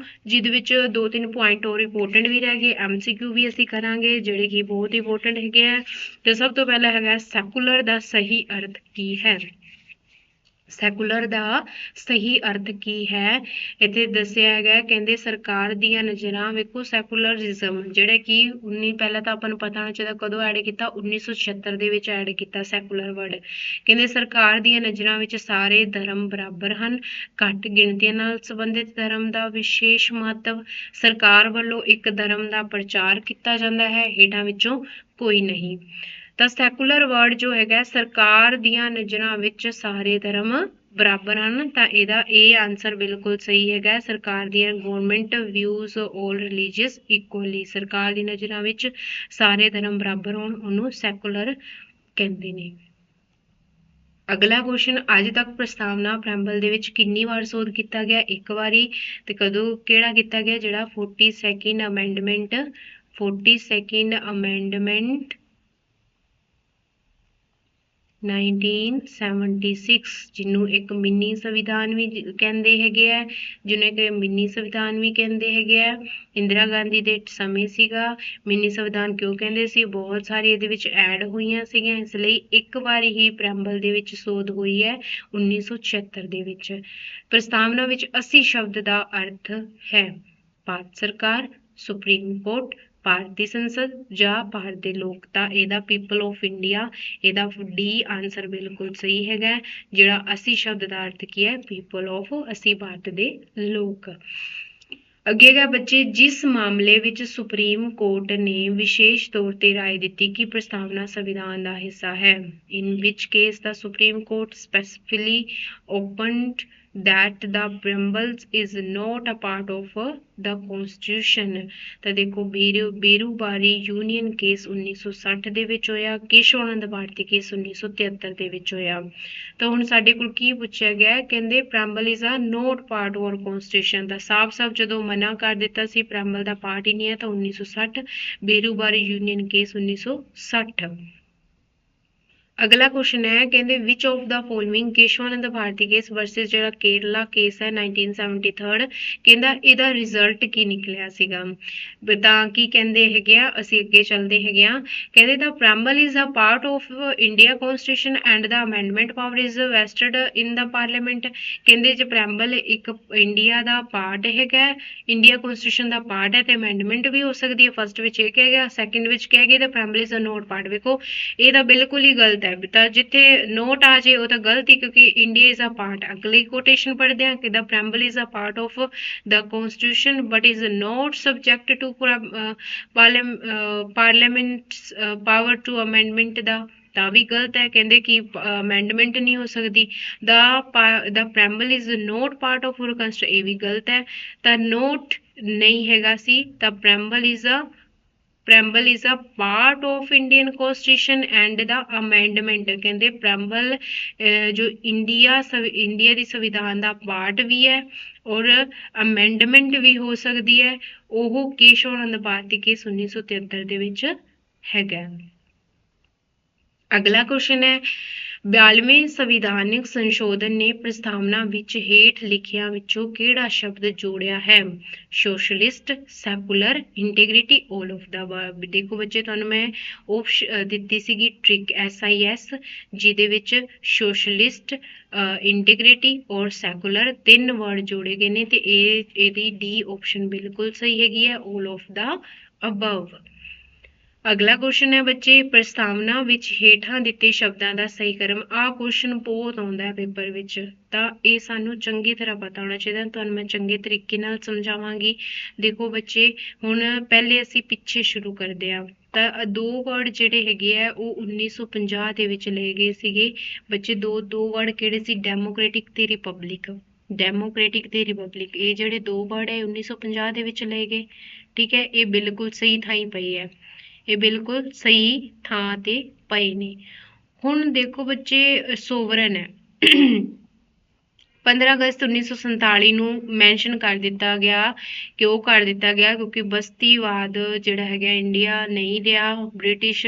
ਜਿਹਦੇ ਵਿੱਚ 2-3 ਪੁਆਇੰਟ ਹੋਰ ਇੰਪੋਰਟੈਂਟ ਵੀ ਰਹਿ ਗਏ, MCQ ਵੀ ਅਸੀਂ ਕਰਾਂਗੇ ਜਿਹੜੇ ਕਿ ਬਹੁਤ ਇੰਪੋਰਟੈਂਟ ਹੈਗੇ ਆ। ਤੇ ਸਭ ਤੋਂ ਪਹਿਲਾਂ ਹੈਗਾ ਸੈਕੂਲਰ ਦਾ ਸਹੀ ਅਰਥ ਕੀ ਹੈ। ਸੈਕੂਲਰ ਦਾ ਸਹੀ ਅਰਥ ਕੀ ਹੈ, ਇੱਥੇ ਦੱਸਿਆ ਹੈਗਾ, ਕਹਿੰਦੇ ਸਰਕਾਰ ਦੀਆਂ ਨਜ਼ਰਾਂ, ਵੇਖੋ ਸੈਕੂਲਰਿਜ਼ਮ ਜਿਹੜਾ ਕਿ ਪਹਿਲਾਂ ਤਾਂ ਆਪਾਂ ਨੂੰ ਪਤਾ ਹੋਣਾ ਚਾਹੀਦਾ ਕਦੋਂ ਐਡ ਕੀਤਾ, 1976 ਦੇ ਵਿੱਚ ਐਡ ਕੀਤਾ ਸੈਕੂਲਰ ਵਰਡ। ਕਹਿੰਦੇ ਸਰਕਾਰ ਦੀਆਂ ਨਜ਼ਰਾਂ ਵਿੱਚ ਸਾਰੇ ਧਰਮ ਬਰਾਬਰ ਹਨ, ਘੱਟ ਗਿਣਤੀਆਂ ਨਾਲ ਸੰਬੰਧਿਤ ਧਰਮ ਦਾ ਵਿਸ਼ੇਸ਼ ਮਹੱਤਵ, ਸਰਕਾਰ ਵੱਲੋਂ ਇੱਕ ਧਰਮ ਦਾ ਪ੍ਰਚਾਰ ਕੀਤਾ ਜਾਂਦਾ ਹੈ, ਹੇਠਾਂ ਵਿੱਚੋਂ ਕੋਈ ਨਹੀਂ। ਤਾਂ ਸੈਕੂਲਰ ਵਰਡ ਜੋ ਹੈਗਾ, ਸਰਕਾਰ ਦੀਆਂ ਨਜ਼ਰਾਂ ਵਿੱਚ ਸਾਰੇ ਧਰਮ ਬਰਾਬਰ ਹਨ, ਤਾਂ ਇਹਦਾ ਇਹ ਆਨਸਰ ਬਿਲਕੁਲ ਸਹੀ ਹੈਗਾ। ਸਰਕਾਰ ਦੀਆਂ ਗਵਰਨਮੈਂਟ ਵਿਊਜ਼ ਆਲ ਰਿਲੀਜੀਅਸ ਇਕੁਅਲੀ, ਸਰਕਾਰ ਦੀ ਨਜ਼ਰਾਂ ਵਿੱਚ ਸਾਰੇ ਧਰਮ ਬਰਾਬਰ ਹੋਣ, ਉਹਨੂੰ ਸੈਕੂਲਰ ਕਹਿੰਦੇ ਨੇ। ਅਗਲਾ ਕੁਐਸਚਨ, ਅੱਜ ਤੱਕ ਪ੍ਰਸਤਾਵਨਾ ਪ੍ਰੈਂਬਲ ਦੇ ਵਿੱਚ ਕਿੰਨੀ ਵਾਰ ਸੋਧ ਕੀਤਾ ਗਿਆ? ਇੱਕ ਵਾਰੀ। ਤੇ ਕਦੋਂ ਕਿਹੜਾ ਕੀਤਾ ਗਿਆ? ਜਿਹੜਾ 42nd ਅਮੈਂਡਮੈਂਟ 1976, ਜਿਹਨੂੰ ਇੱਕ ਮਿੰਨੀ ਸੰਵਿਧਾਨ ਵੀ ਕਹਿੰਦੇ ਹੈਗੇ ਆ, ਜਿਹਨੂੰ ਇੱਕ ਮਿੰਨੀ ਸੰਵਿਧਾਨ ਵੀ ਕਹਿੰਦੇ ਹੈਗੇ ਆ। ਇੰਦਰਾ ਗਾਂਧੀ ਦੇ ਸਮੇਂ ਸੀਗਾ। ਮਿੰਨੀ ਸੰਵਿਧਾਨ ਕਿਉਂ ਕਹਿੰਦੇ ਸੀ? ਬਹੁਤ ਸਾਰੀ ਇਹਦੇ ਵਿੱਚ ਐਡ ਹੋਈਆਂ ਸੀਗੀਆਂ, ਇਸ ਲਈ ਇੱਕ ਵਾਰੀ ਹੀ ਪ੍ਰੈਂਬਲ ਦੇ ਵਿੱਚ ਸੋਧ ਹੋਈ ਹੈ 1976 ਦੇ ਵਿੱਚ। ਪ੍ਰਸਤਾਵਨਾ ਵਿੱਚ 80 ਸ਼ਬਦ ਦਾ ਅਰਥ ਹੈ ਭਾਰਤ ਸਰਕਾਰ, ਸੁਪਰੀਮ ਕੋਰਟ, ਭਾਰਤੀ ਸੰਸਦ ਜਾਂ ਭਾਰਤ ਦੇ ਲੋਕ। ਤਾਂ ਇਹਦਾ ਪੀਪਲ ਆਫ ਇੰਡੀਆ, ਇਹਦਾ ਡੀ ਆਨਸਰ ਬਿਲਕੁਲ ਸਹੀ ਹੈਗਾ। ਜਿਹੜਾ 80 ਸ਼ਬਦ ਦਾ ਅਰਥ ਕੀ ਹੈ? ਪੀਪਲ ਆਫ, ਅਸੀਂ ਭਾਰਤ ਦੇ ਲੋਕ। ਅੱਗੇ ਹੈਗਾ ਬੱਚੇ, ਜਿਸ ਮਾਮਲੇ ਵਿੱਚ ਸੁਪਰੀਮ ਕੋਰਟ ਨੇ ਵਿਸ਼ੇਸ਼ ਤੌਰ ਤੇ ਰਾਏ ਦਿੱਤੀ ਕਿ ਪ੍ਰਸਤਾਵਨਾ ਸੰਵਿਧਾਨ ਦਾ ਹਿੱਸਾ ਹੈ। In which case the Supreme Court specifically opined that the preamble is not a part of the constitution। ਤਾਂ ਦੇਖੋ ਬੇਰੂਬਾਰੀ ਯੂਨੀਅਨ ਕੇਸ 1960 ਦੇ ਵਿੱਚ ਹੋਇਆ, ਕੇਸ਼ਵ ਆਨੰਦ ਭਾਰਤੀ ਕੇਸ 1973 ਦੇ ਵਿੱਚ ਹੋਇਆ। ਤਾਂ ਹੁਣ ਸਾਡੇ ਕੋਲ ਕੀ ਪੁੱਛਿਆ ਗਿਆ? ਕਹਿੰਦੇ preamble is a not part ਔਰ ਕਨਸਟੀਟਿਊਸ਼ਨ ਦਾ ਸਾਫ਼ ਜਦੋਂ ਮਨਾ ਕਰ ਦਿੱਤਾ ਸੀ, ਪ੍ਰੈਂਬਲ ਦਾ ਪਾਰਟ ਹੀ ਨਹੀਂ ਹੈ, ਤਾਂ 1960 ਬੇਰੂਬਾਰੀ ਯੂਨੀਅਨ ਕੇਸ 1960। ਅਗਲਾ ਕੁਐਸਚਨ ਹੈ, ਕਹਿੰਦੇ which of the following Keshavananda Bharati case versus ਜਿਹੜਾ ਕੇਰਲਾ ਕੇਸ ਹੈ 1973, ਕਹਿੰਦਾ ਇਹਦਾ ਰਿਜ਼ਲਟ ਕੀ ਨਿਕਲਿਆ ਸੀਗਾ? ਤਾਂ ਕੀ ਕਹਿੰਦੇ ਹੈਗੇ ਆ, ਅਸੀਂ ਅੱਗੇ ਚੱਲਦੇ ਹੈਗੇ ਆ। ਕਹਿੰਦੇ the preamble is a part of India constitution and the amendment power is vested in the parliament. ਕਹਿੰਦੇ ਜੇ ਪ੍ਰੈਂਬਲ ਇੱਕ ਇੰਡੀਆ ਦਾ ਪਾਰਟ ਹੈਗਾ, ਇੰਡੀਆ ਕਨਸਟੀਟਿਊਸ਼ਨ ਦਾ ਪਾਰਟ ਹੈ, ਤੇ ਅਮੈਂਡਮੈਂਟ ਵੀ ਹੋ ਸਕਦੀ ਹੈ। ਫਸਟ ਵਿੱਚ ਇਹ ਕਿਹਾ ਗਿਆ, ਸੈਕਿੰਡ ਵਿੱਚ ਕਿਹਾ ਗਿਆ ਦਾ preamble is a not part. ਵੇਖੋ ਇਹ ਤਾਂ ਬਿਲਕੁਲ ਹੀ ਗਲਤ ਹੈ, ਤਾਂ ਜਿੱਥੇ ਨੋਟ ਆ ਜੇ ਉਹ ਤਾਂ ਗਲਤ ਹੀ, ਕਿਉਂਕਿ ਇੰਡੀਆ ਇਜ਼ ਅ ਪਾਰਟ। ਅਗਲੀ ਕੋਟੇਸ਼ਨ ਪੜ੍ਹਦੇ ਹਾਂ ਕਿ the preamble is a part of the constitution but is not subject to parliament's power to amendment ਦਾ, ਤਾਂ ਵੀ ਗਲਤ ਹੈ। ਕਹਿੰਦੇ ਕਿ ਅਮੈਂਡਮੈਂਟ ਨਹੀਂ ਹੋ ਸਕਦੀ। ਦਾ preamble is not part of ਕੰਸਟੀਟਿਊਸ਼ਨ, ਇਹ ਵੀ ਗਲਤ ਹੈ। ਤਾਂ ਨੋਟ ਨਹੀਂ ਹੈਗਾ ਸੀ, ਤਾਂ ਪ੍ਰੈਂਬਲ is a part of Indian Constitution and the amendment। ਕਹਿੰਦੇ ਪ੍ਰੈਂਬਲ ਜੋ ਇੰਡੀਆ ਦੀ ਸੰਵਿਧਾਨ ਦਾ ਪਾਰਟ ਵੀ ਹੈ ਔਰ ਅਮੈਂਡਮੈਂਟ ਵੀ ਹੋ ਸਕਦੀ ਹੈ। ਉਹ ਕੇਸ਼ਵ ਆਨੰਦ ਭਾਰਤੀ ਕੇਸ 1973 ਦੇ ਵਿੱਚ ਹੈਗਾ। ਅਗਲਾ ਕੁਐਸਚਨ ਹੈ, 42ਵੇਂ ਸੰਵਿਧਾਨਿਕ ਸੰਸ਼ੋਧਨ ਨੇ ਪ੍ਰਸਤਾਵਨਾ ਵਿੱਚ ਹੇਠ ਲਿਖਿਆਂ ਵਿੱਚੋਂ ਕਿਹੜਾ ਸ਼ਬਦ ਜੋੜਿਆ ਹੈ? Socialist, secular, integrity, all of the above. ਦੇਖੋ ਬੱਚੇ, ਤੁਹਾਨੂੰ ਮੈਂ ਦਿੱਤੀ ਸੀਗੀ ਟ੍ਰਿਕ SIS, ਜਿਹਦੇ ਵਿੱਚ ਸੋਸ਼ਲਿਸਟ, ਇੰਟੀਗ੍ਰਿਟੀ ਔਰ ਸੈਕੂਲਰ 3 ਵਰਡ ਜੋੜੇ ਗਏ ਨੇ, ਤੇ ਇਹਦੀ ਡੀ ਆਪਸ਼ਨ ਬਿਲਕੁਲ ਸਹੀ ਹੈਗੀ ਹੈ, ਆਲ ਆਫ ਦਾ ਅਬਵ। ਅਗਲਾ ਕੁਐਸਚਨ ਹੈ ਬੱਚੇ, ਪ੍ਰਸਤਾਵਨਾ ਵਿੱਚ ਹੇਠਾਂ ਦਿੱਤੇ ਸ਼ਬਦਾਂ ਦਾ ਸਹੀ ਕ੍ਰਮ। ਆਹ ਕੁਐਸਚਨ ਬਹੁਤ ਆਉਂਦਾ ਹੈ ਪੇਪਰ ਵਿੱਚ, ਤਾਂ ਇਹ ਸਾਨੂੰ ਚੰਗੀ ਤਰ੍ਹਾਂ ਪਤਾ ਹੋਣਾ ਚਾਹੀਦਾ। ਤੁਹਾਨੂੰ ਮੈਂ ਚੰਗੇ ਤਰੀਕੇ ਨਾਲ ਸਮਝਾਵਾਂਗੀ। ਦੇਖੋ ਬੱਚੇ, ਹੁਣ ਪਹਿਲੇ ਅਸੀਂ ਪਿੱਛੇ ਸ਼ੁਰੂ ਕਰਦੇ ਹਾਂ। ਤਾਂ ਦੋ ਵਰਡ ਜਿਹੜੇ ਹੈਗੇ ਆ ਉਹ 1950 ਦੇ ਵਿੱਚ ਲਏ ਗਏ ਸੀਗੇ ਬੱਚੇ। ਦੋ ਵਰਡ ਕਿਹੜੇ ਸੀ? ਡੈਮੋਕ੍ਰੈਟਿਕ ਤੇ ਰਿਪਬਲਿਕ। ਡੈਮੋਕ੍ਰੈਟਿਕ ਤੇ ਰਿਪਬਲਿਕ, ਇਹ ਜਿਹੜੇ ਦੋ ਵਰਡ ਹੈ 1950 ਦੇ ਵਿੱਚ ਲਏ ਗਏ। ਠੀਕ ਹੈ, ਇਹ ਬਿਲਕੁਲ ਸਹੀ ਥਾਂ ਹੀ ਪਈ ਹੈ, ਇਹ ਬਿਲਕੁਲ ਸਹੀ ਥਾਂ ਤੇ ਪਏ ਨੇ। ਹੁਣ ਦੇਖੋ ਬੱਚੇ, ਸੋਵਰਨ ਹੈ 15 ਅਗਸਤ 1947 ਨੂੰ ਮੈਂਸ਼ਨ ਕਰ ਦਿੱਤਾ ਗਿਆ। ਕਿਉਂ ਕਰ ਦਿੱਤਾ ਗਿਆ? ਕਿਉਂਕਿ ਬਸਤੀਵਾਦ ਜਿਹੜਾ ਹੈਗਾ ਇੰਡੀਆ ਨਹੀਂ ਰਿਹਾ, ਬ੍ਰਿਟਿਸ਼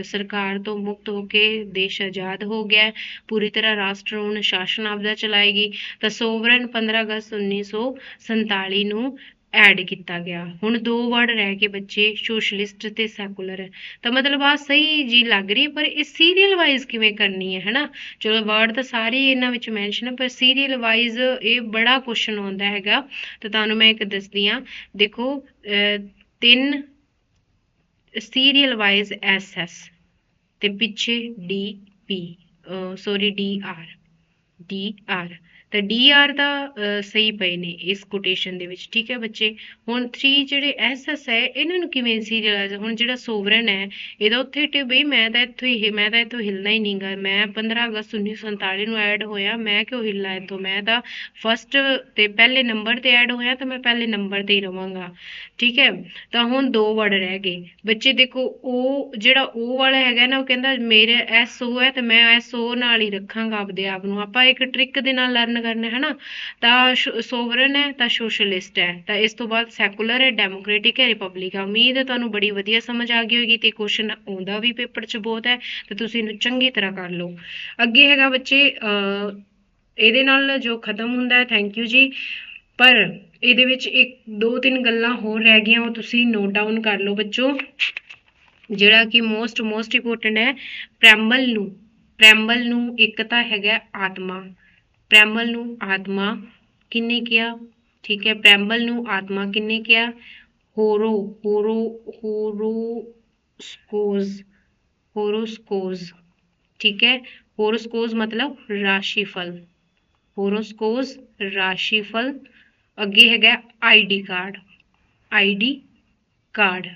ਸਰਕਾਰ ਤੋਂ ਮੁਕਤ ਹੋ ਕੇ ਦੇਸ਼ ਆਜ਼ਾਦ ਹੋ ਗਿਆ, ਪੂਰੀ ਤਰ੍ਹਾਂ ਰਾਸ਼ਟਰ ਹੁਣ ਸ਼ਾਸਨ ਆਪਦਾ ਚਲਾਏਗੀ। ਤਾਂ ਸੋਵਰਨ 15 ਅਗਸਤ 1947 ਨੂੰ ਐਡ ਕੀਤਾ ਗਿਆ। ਹੁਣ ਦੋ ਵਰਡ ਰਹਿ ਗਏ ਬੱਚੇ, ਸੋਸ਼ਲਿਸਟ ਤੇ ਸੈਕੂਲਰ। ਤਾਂ ਮਤਲਬ ਆ ਸਹੀ ਜੀ ਲੱਗ ਰਹੀ, ਪਰ ਇਹ ਸੀਰੀਅਲ ਵਾਈਜ਼ ਕਿਵੇਂ ਕਰਨੀ ਹੈ ਹਨਾ। ਚਲੋ ਵਰਡ ਤਾਂ ਸਾਰੇ ਇਹਨਾਂ ਵਿੱਚ ਮੈਂਸ਼ਨ ਹੈ, ਪਰ ਸੀਰੀਅਲ ਵਾਈਜ਼ ਇਹ ਬੜਾ ਕੁਐਸਚਨ ਆਉਂਦਾ ਹੈਗਾ। ਤਾਂ ਤੁਹਾਨੂੰ ਮੈਂ ਇੱਕ ਦੱਸਦੀ ਹਾਂ। ਦੇਖੋ, 3 ਸੀਰੀਅਲ ਵਾਈਜ਼ SS ਤੇ ਪਿੱਛੇ DP, ਸੌਰੀ DR ਤਾਂ DR ਤਾਂ ਸਹੀ ਪਏ ਨੇ ਇਸ ਕੋਟੇਸ਼ਨ ਦੇ ਵਿੱਚ। ਠੀਕ ਹੈ ਬੱਚੇ, ਹੁਣ 3 ਜਿਹੜੇ SS ਹੈ ਇਹਨਾਂ ਨੂੰ ਕਿਵੇਂ ਸੀਰੀਅਲਾਈਜ਼? ਹੁਣ ਜਿਹੜਾ ਸੋਵਰਨ ਹੈ ਇਹਦਾ ਉੱਥੇ ਬਈ ਮੈਂ ਤਾਂ ਇੱਥੋਂ ਹਿੱਲਣਾ ਹੀ ਨਹੀਂਗਾ। ਮੈਂ 15 ਅਗਸਤ 1947 ਨੂੰ ਐਡ ਹੋਇਆ, ਮੈਂ ਕਿਉਂ ਹਿੱਲਾਂ ਇੱਥੋਂ? ਮੈਂ ਤਾਂ ਫਸਟ ਤੇ ਪਹਿਲੇ ਨੰਬਰ ਤੇ ਐਡ ਹੋਇਆ, ਤਾਂ ਮੈਂ ਪਹਿਲੇ ਨੰਬਰ ਤੇ ਹੀ ਰਵਾਂਗਾ। ਠੀਕ ਹੈ, ਤਾਂ ਹੁਣ ਦੋ ਵਰਡ ਰਹਿ ਗਏ ਬੱਚੇ। ਦੇਖੋ, ਉਹ ਜਿਹੜਾ ਉਹ ਵਾਲਾ ਹੈਗਾ ਨਾ, ਉਹ ਕਹਿੰਦਾ ਮੇਰੇ SO ਹੈ ਤੇ ਮੈਂ SO ਨਾਲ ਹੀ ਰੱਖਾਂਗਾ ਆਪਦੇ ਆਪ ਨੂੰ। ਆਪਾਂ ਇੱਕ ਟ੍ਰਿਕ ਦੇ ਨਾਲ ਲਰਨ ਕਰਨਾ ਹੈ ਨਾ। ਤਾਂ ਸੋਵਰਨ ਹੈ ਤਾਂ ਸੋਸ਼ਲਿਸਟ ਹੈ, ਤਾਂ ਇਸ ਤੋਂ ਬਾਅਦ ਸੈਕੂਲਰ ਹੈ, ਡੈਮੋਕ੍ਰੈਟਿਕ ਹੈ, ਰਿਪਬਲਿਕ ਹੈ। ਉਮੀਦ ਹੈ ਤੁਹਾਨੂੰ ਬੜੀ ਵਧੀਆ ਸਮਝ ਆ ਗਈ ਹੋਏਗੀ, ਤੇ ਕੁਐਸਚਨ ਆਉਂਦਾ ਵੀ ਪੇਪਰ 'ਚ ਬਹੁਤ ਹੈ, ਤੇ ਤੁਸੀਂ ਇਹਨੂੰ ਚੰਗੀ ਤਰ੍ਹਾਂ ਕਰ ਲਓ। ਅੱਗੇ ਹੈਗਾ ਬੱਚੇ, ਇਹਦੇ ਨਾਲ ਜੋ ਖਤਮ ਹੁੰਦਾ ਹੈ। ਥੈਂਕ ਯੂ ਜੀ। ਪਰ ਇਹਦੇ ਵਿੱਚ 2-3 ਗੱਲਾਂ ਹੋਰ ਰਹਿ ਗਈਆਂ, ਉਹ ਤੁਸੀਂ ਨੋਟ ਡਾਊਨ ਕਰ ਲਓ ਬੱਚੋ। ਜਿਹੜਾ ਕਿ ਮੋਸਟ ਇੰਪੋਰਟੈਂਟ ਹੈ, ਪ੍ਰੈਂਬਲ ਨੂੰ ਇੱਕ ਤਾਂ ਹੈਗਾ ਆਤਮਾ। ਪ੍ਰੈਂਬਲ ਨੂੰ ਆਤਮਾ ਕਿਹਨੇ ਕਿਹਾ? ਠੀਕ ਹੈ, ਪ੍ਰੈਂਬਲ ਨੂੰ ਆਤਮਾ ਕਿਹਨੇ ਕਿਹਾ? ਹੋਰੋਸਕੋਜ਼। ਠੀਕ ਹੈ, ਹੋਰੋਸਕੋਜ਼ ਮਤਲਬ ਰਾਸ਼ੀਫਲ। ਹੋਰੋਸਕੋਜ਼ ਰਾਸ਼ੀਫਲ। ਅੱਗੇ ਹੈਗਾ ID ਕਾਰਡ।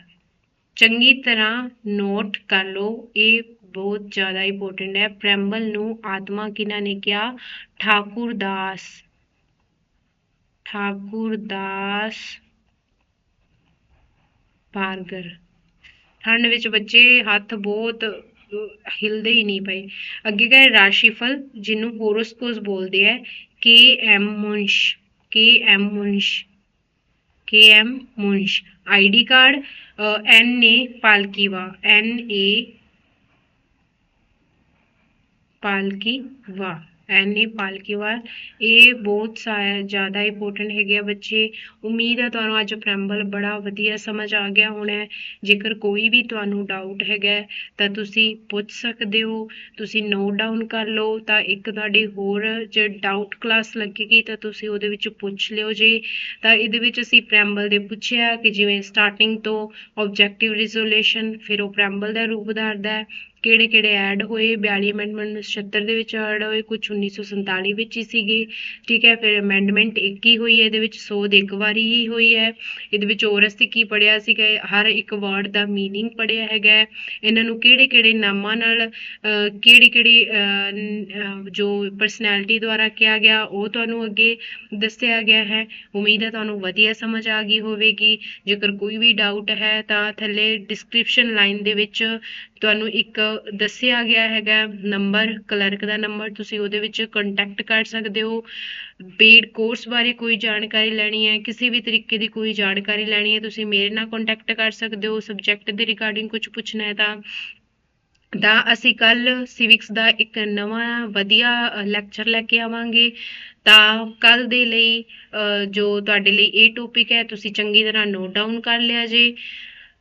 ਚੰਗੀ ਤਰ੍ਹਾਂ ਨੋਟ ਕਰ ਲਓ, ਇਹ ਬਹੁਤ ਜ਼ਿਆਦਾ ਇੰਪੋਰਟੈਂਟ ਹੈ। ਪ੍ਰੈਂਬਲ ਨੂੰ ਆਤਮਾ ਕਿਹਨਾਂ ਨੇ ਕਿਹਾ? ਠਾਕੁਰਦਾਸ ਬਾਰਗਰ। ਠੰਡ ਵਿੱਚ ਬੱਚੇ ਹੱਥ ਬਹੁਤ ਹਿਲਦੇ ਹੀ ਨਹੀਂ ਪਏ। ਅੱਗੇ ਗਏ ਰਾਸ਼ੀਫਲ, ਜਿਹਨੂੰ ਹੋਰੋਸਕੋਜ਼ ਬੋਲਦੇ ਹੈ। KM ਮੁੰਸ਼। ID card, NA ਪਾਲਕੀਵਾ। ਇਹ ਬਹੁਤ ਜ਼ਿਆਦਾ ਇੰਪੋਰਟੈਂਟ ਹੈਗੇ ਆ ਬੱਚੇ। ਉਮੀਦ ਹੈ ਤੁਹਾਨੂੰ ਅੱਜ ਪ੍ਰੈਂਬਲ ਬੜਾ ਵਧੀਆ ਸਮਝ ਆ ਗਿਆ ਹੋਣਾ। ਜੇਕਰ ਕੋਈ ਵੀ ਤੁਹਾਨੂੰ ਡਾਊਟ ਹੈਗਾ ਤਾਂ ਤੁਸੀਂ ਪੁੱਛ ਸਕਦੇ ਹੋ, ਤੁਸੀਂ ਨੋਟ ਡਾਊਨ ਕਰ ਲਓ। ਤਾਂ ਇੱਕ ਤੁਹਾਡੀ ਹੋਰ ਜੇ ਡਾਊਟ ਕਲਾਸ ਲੱਗੇਗੀ ਤਾਂ ਤੁਸੀਂ ਉਹਦੇ ਵਿੱਚ ਪੁੱਛ ਲਿਓ ਜੀ। ਤਾਂ ਇਹਦੇ ਵਿੱਚ ਅਸੀਂ ਪ੍ਰੈਂਬਲ ਦੇ ਪੁੱਛਿਆ ਕਿ ਜਿਵੇਂ ਸਟਾਰਟਿੰਗ ਤੋਂ ਆਬਜੈਕਟਿਵ ਰਿਜ਼ੋਲੂਸ਼ਨ, ਫਿਰ ਉਹ ਪ੍ਰੈਂਬਲ ਦਾ ਰੂਪ ਧਾਰਦਾ ਹੈ। ਕਿਹੜੇ ਐਡ ਹੋਏ? 42 ਅਮੈਂਡਮੈਂਟ 76 ਦੇ ਵਿੱਚ ਐਡ ਹੋਏ, ਕੁਝ 1947 ਵਿੱਚ ਹੀ ਸੀਗੇ। ਠੀਕ ਹੈ, ਫਿਰ ਅਮੈਂਡਮੈਂਟ ਇੱਕ ਹੀ ਹੋਈ ਹੈ ਇਹਦੇ ਵਿੱਚ, ਸੋਧ ਇੱਕ ਵਾਰੀ ਹੀ ਹੋਈ ਹੈ। ਇਹਦੇ ਵਿੱਚ ਹੋਰ ਅਸੀਂ ਕੀ ਪੜ੍ਹਿਆ ਸੀਗਾ? ਹਰ ਇੱਕ ਵਰਡ ਦਾ ਮੀਨਿੰਗ ਪੜ੍ਹਿਆ ਹੈਗਾ। ਇਹਨਾਂ ਨੂੰ ਕਿਹੜੇ ਨਾਮਾਂ ਨਾਲ, ਕਿਹੜੀ ਜੋ ਪਰਸਨੈਲਿਟੀ ਦੁਆਰਾ ਕਿਹਾ ਗਿਆ ਉਹ ਤੁਹਾਨੂੰ ਅੱਗੇ ਦੱਸਿਆ ਗਿਆ ਹੈ। ਉਮੀਦ ਹੈ ਤੁਹਾਨੂੰ ਵਧੀਆ ਸਮਝ ਆ ਗਈ ਹੋਵੇਗੀ। ਜੇਕਰ ਕੋਈ ਵੀ ਡਾਊਟ ਹੈ ਤਾਂ ਥੱਲੇ ਡਿਸਕ੍ਰਿਪਸ਼ਨ ਲਾਈਨ ਦੇ ਵਿੱਚ ਤੁਹਾਨੂੰ ਇੱਕ ਦੱਸਿਆ ਗਿਆ ਹੈਗਾ ਨੰਬਰ, ਕਲਰਕ ਦਾ ਨੰਬਰ, ਤੁਸੀਂ ਉਹਦੇ ਵਿੱਚ ਕੰਟੈਕਟ ਕਰ ਸਕਦੇ ਹੋ। ਪੇਡ ਕੋਰਸ ਬਾਰੇ ਕੋਈ ਜਾਣਕਾਰੀ ਲੈਣੀ ਹੈ, ਕਿਸੇ ਵੀ ਤਰੀਕੇ ਦੀ ਕੋਈ ਜਾਣਕਾਰੀ ਲੈਣੀ ਹੈ, ਤੁਸੀਂ ਮੇਰੇ ਨਾਲ ਕੰਟੈਕਟ ਕਰ ਸਕਦੇ ਹੋ। ਸਬਜੈਕਟ ਦੇ ਰਿਗਾਰਡਿੰਗ ਕੁਝ ਪੁੱਛਣਾ ਹੈ ਤਾਂ ਅਸੀਂ ਕੱਲ ਸਿਵਿਕਸ ਦਾ ਇੱਕ ਨਵਾਂ ਵਧੀਆ ਲੈਕਚਰ ਲੈ ਕੇ ਆਵਾਂਗੇ। ਤਾਂ ਕੱਲ ਦੇ ਲਈ ਜੋ ਤੁਹਾਡੇ ਲਈ ਇਹ ਟੌਪਿਕ ਹੈ, ਤੁਸੀਂ ਚੰਗੀ ਤਰ੍ਹਾਂ ਨੋਟ ਡਾਊਨ ਕਰ ਲਿਆ ਜੀ।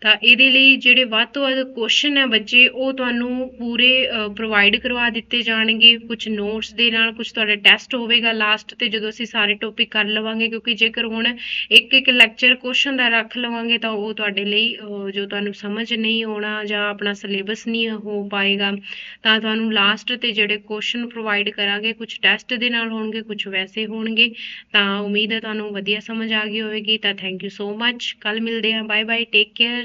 ਤਾਂ ਇਹਦੇ ਲਈ ਜਿਹੜੇ ਵੱਧ ਤੋਂ ਵੱਧ ਕੁਐਸਚਨ ਹੈ ਬੱਚੇ ਉਹ ਤੁਹਾਨੂੰ ਪੂਰੇ ਪ੍ਰੋਵਾਈਡ ਕਰਵਾ ਦਿੱਤੇ ਜਾਣਗੇ, ਕੁਝ ਨੋਟਸ ਦੇ ਨਾਲ। ਕੁਝ ਤੁਹਾਡਾ ਟੈਸਟ ਹੋਵੇਗਾ ਲਾਸਟ ਤੇ ਜਦੋਂ ਅਸੀਂ ਸਾਰੇ ਟੌਪਿਕ ਕਰ ਲਵਾਂਗੇ, ਕਿਉਂਕਿ ਜੇਕਰ ਹੁਣ ਇੱਕ ਇੱਕ ਲੈਕਚਰ ਕੁਐਸਚਨ ਦਾ ਰੱਖ ਲਵਾਂਗੇ ਤਾਂ ਉਹ ਤੁਹਾਡੇ ਲਈ ਜੋ ਤੁਹਾਨੂੰ ਸਮਝ ਨਹੀਂ ਆਉਣਾ ਜਾਂ ਆਪਣਾ ਸਿਲੇਬਸ ਨਹੀਂ ਹੋ ਪਾਏਗਾ। ਤਾਂ ਤੁਹਾਨੂੰ ਲਾਸਟ ਤੇ ਜਿਹੜੇ ਕੁਐਸਚਨ ਪ੍ਰੋਵਾਈਡ ਕਰਾਂਗੇ, ਕੁਝ ਟੈਸਟ ਦੇ ਨਾਲ ਹੋਣਗੇ, ਕੁਝ ਵੈਸੇ ਹੋਣਗੇ। ਤਾਂ ਉਮੀਦ ਹੈ ਤੁਹਾਨੂੰ ਵਧੀਆ ਸਮਝ ਆ ਗਈ ਹੋਵੇਗੀ। ਤਾਂ ਥੈਂਕ ਯੂ ਸੋ ਮਚ। ਕੱਲ ਮਿਲਦੇ ਹਾਂ। Bye bye, take care.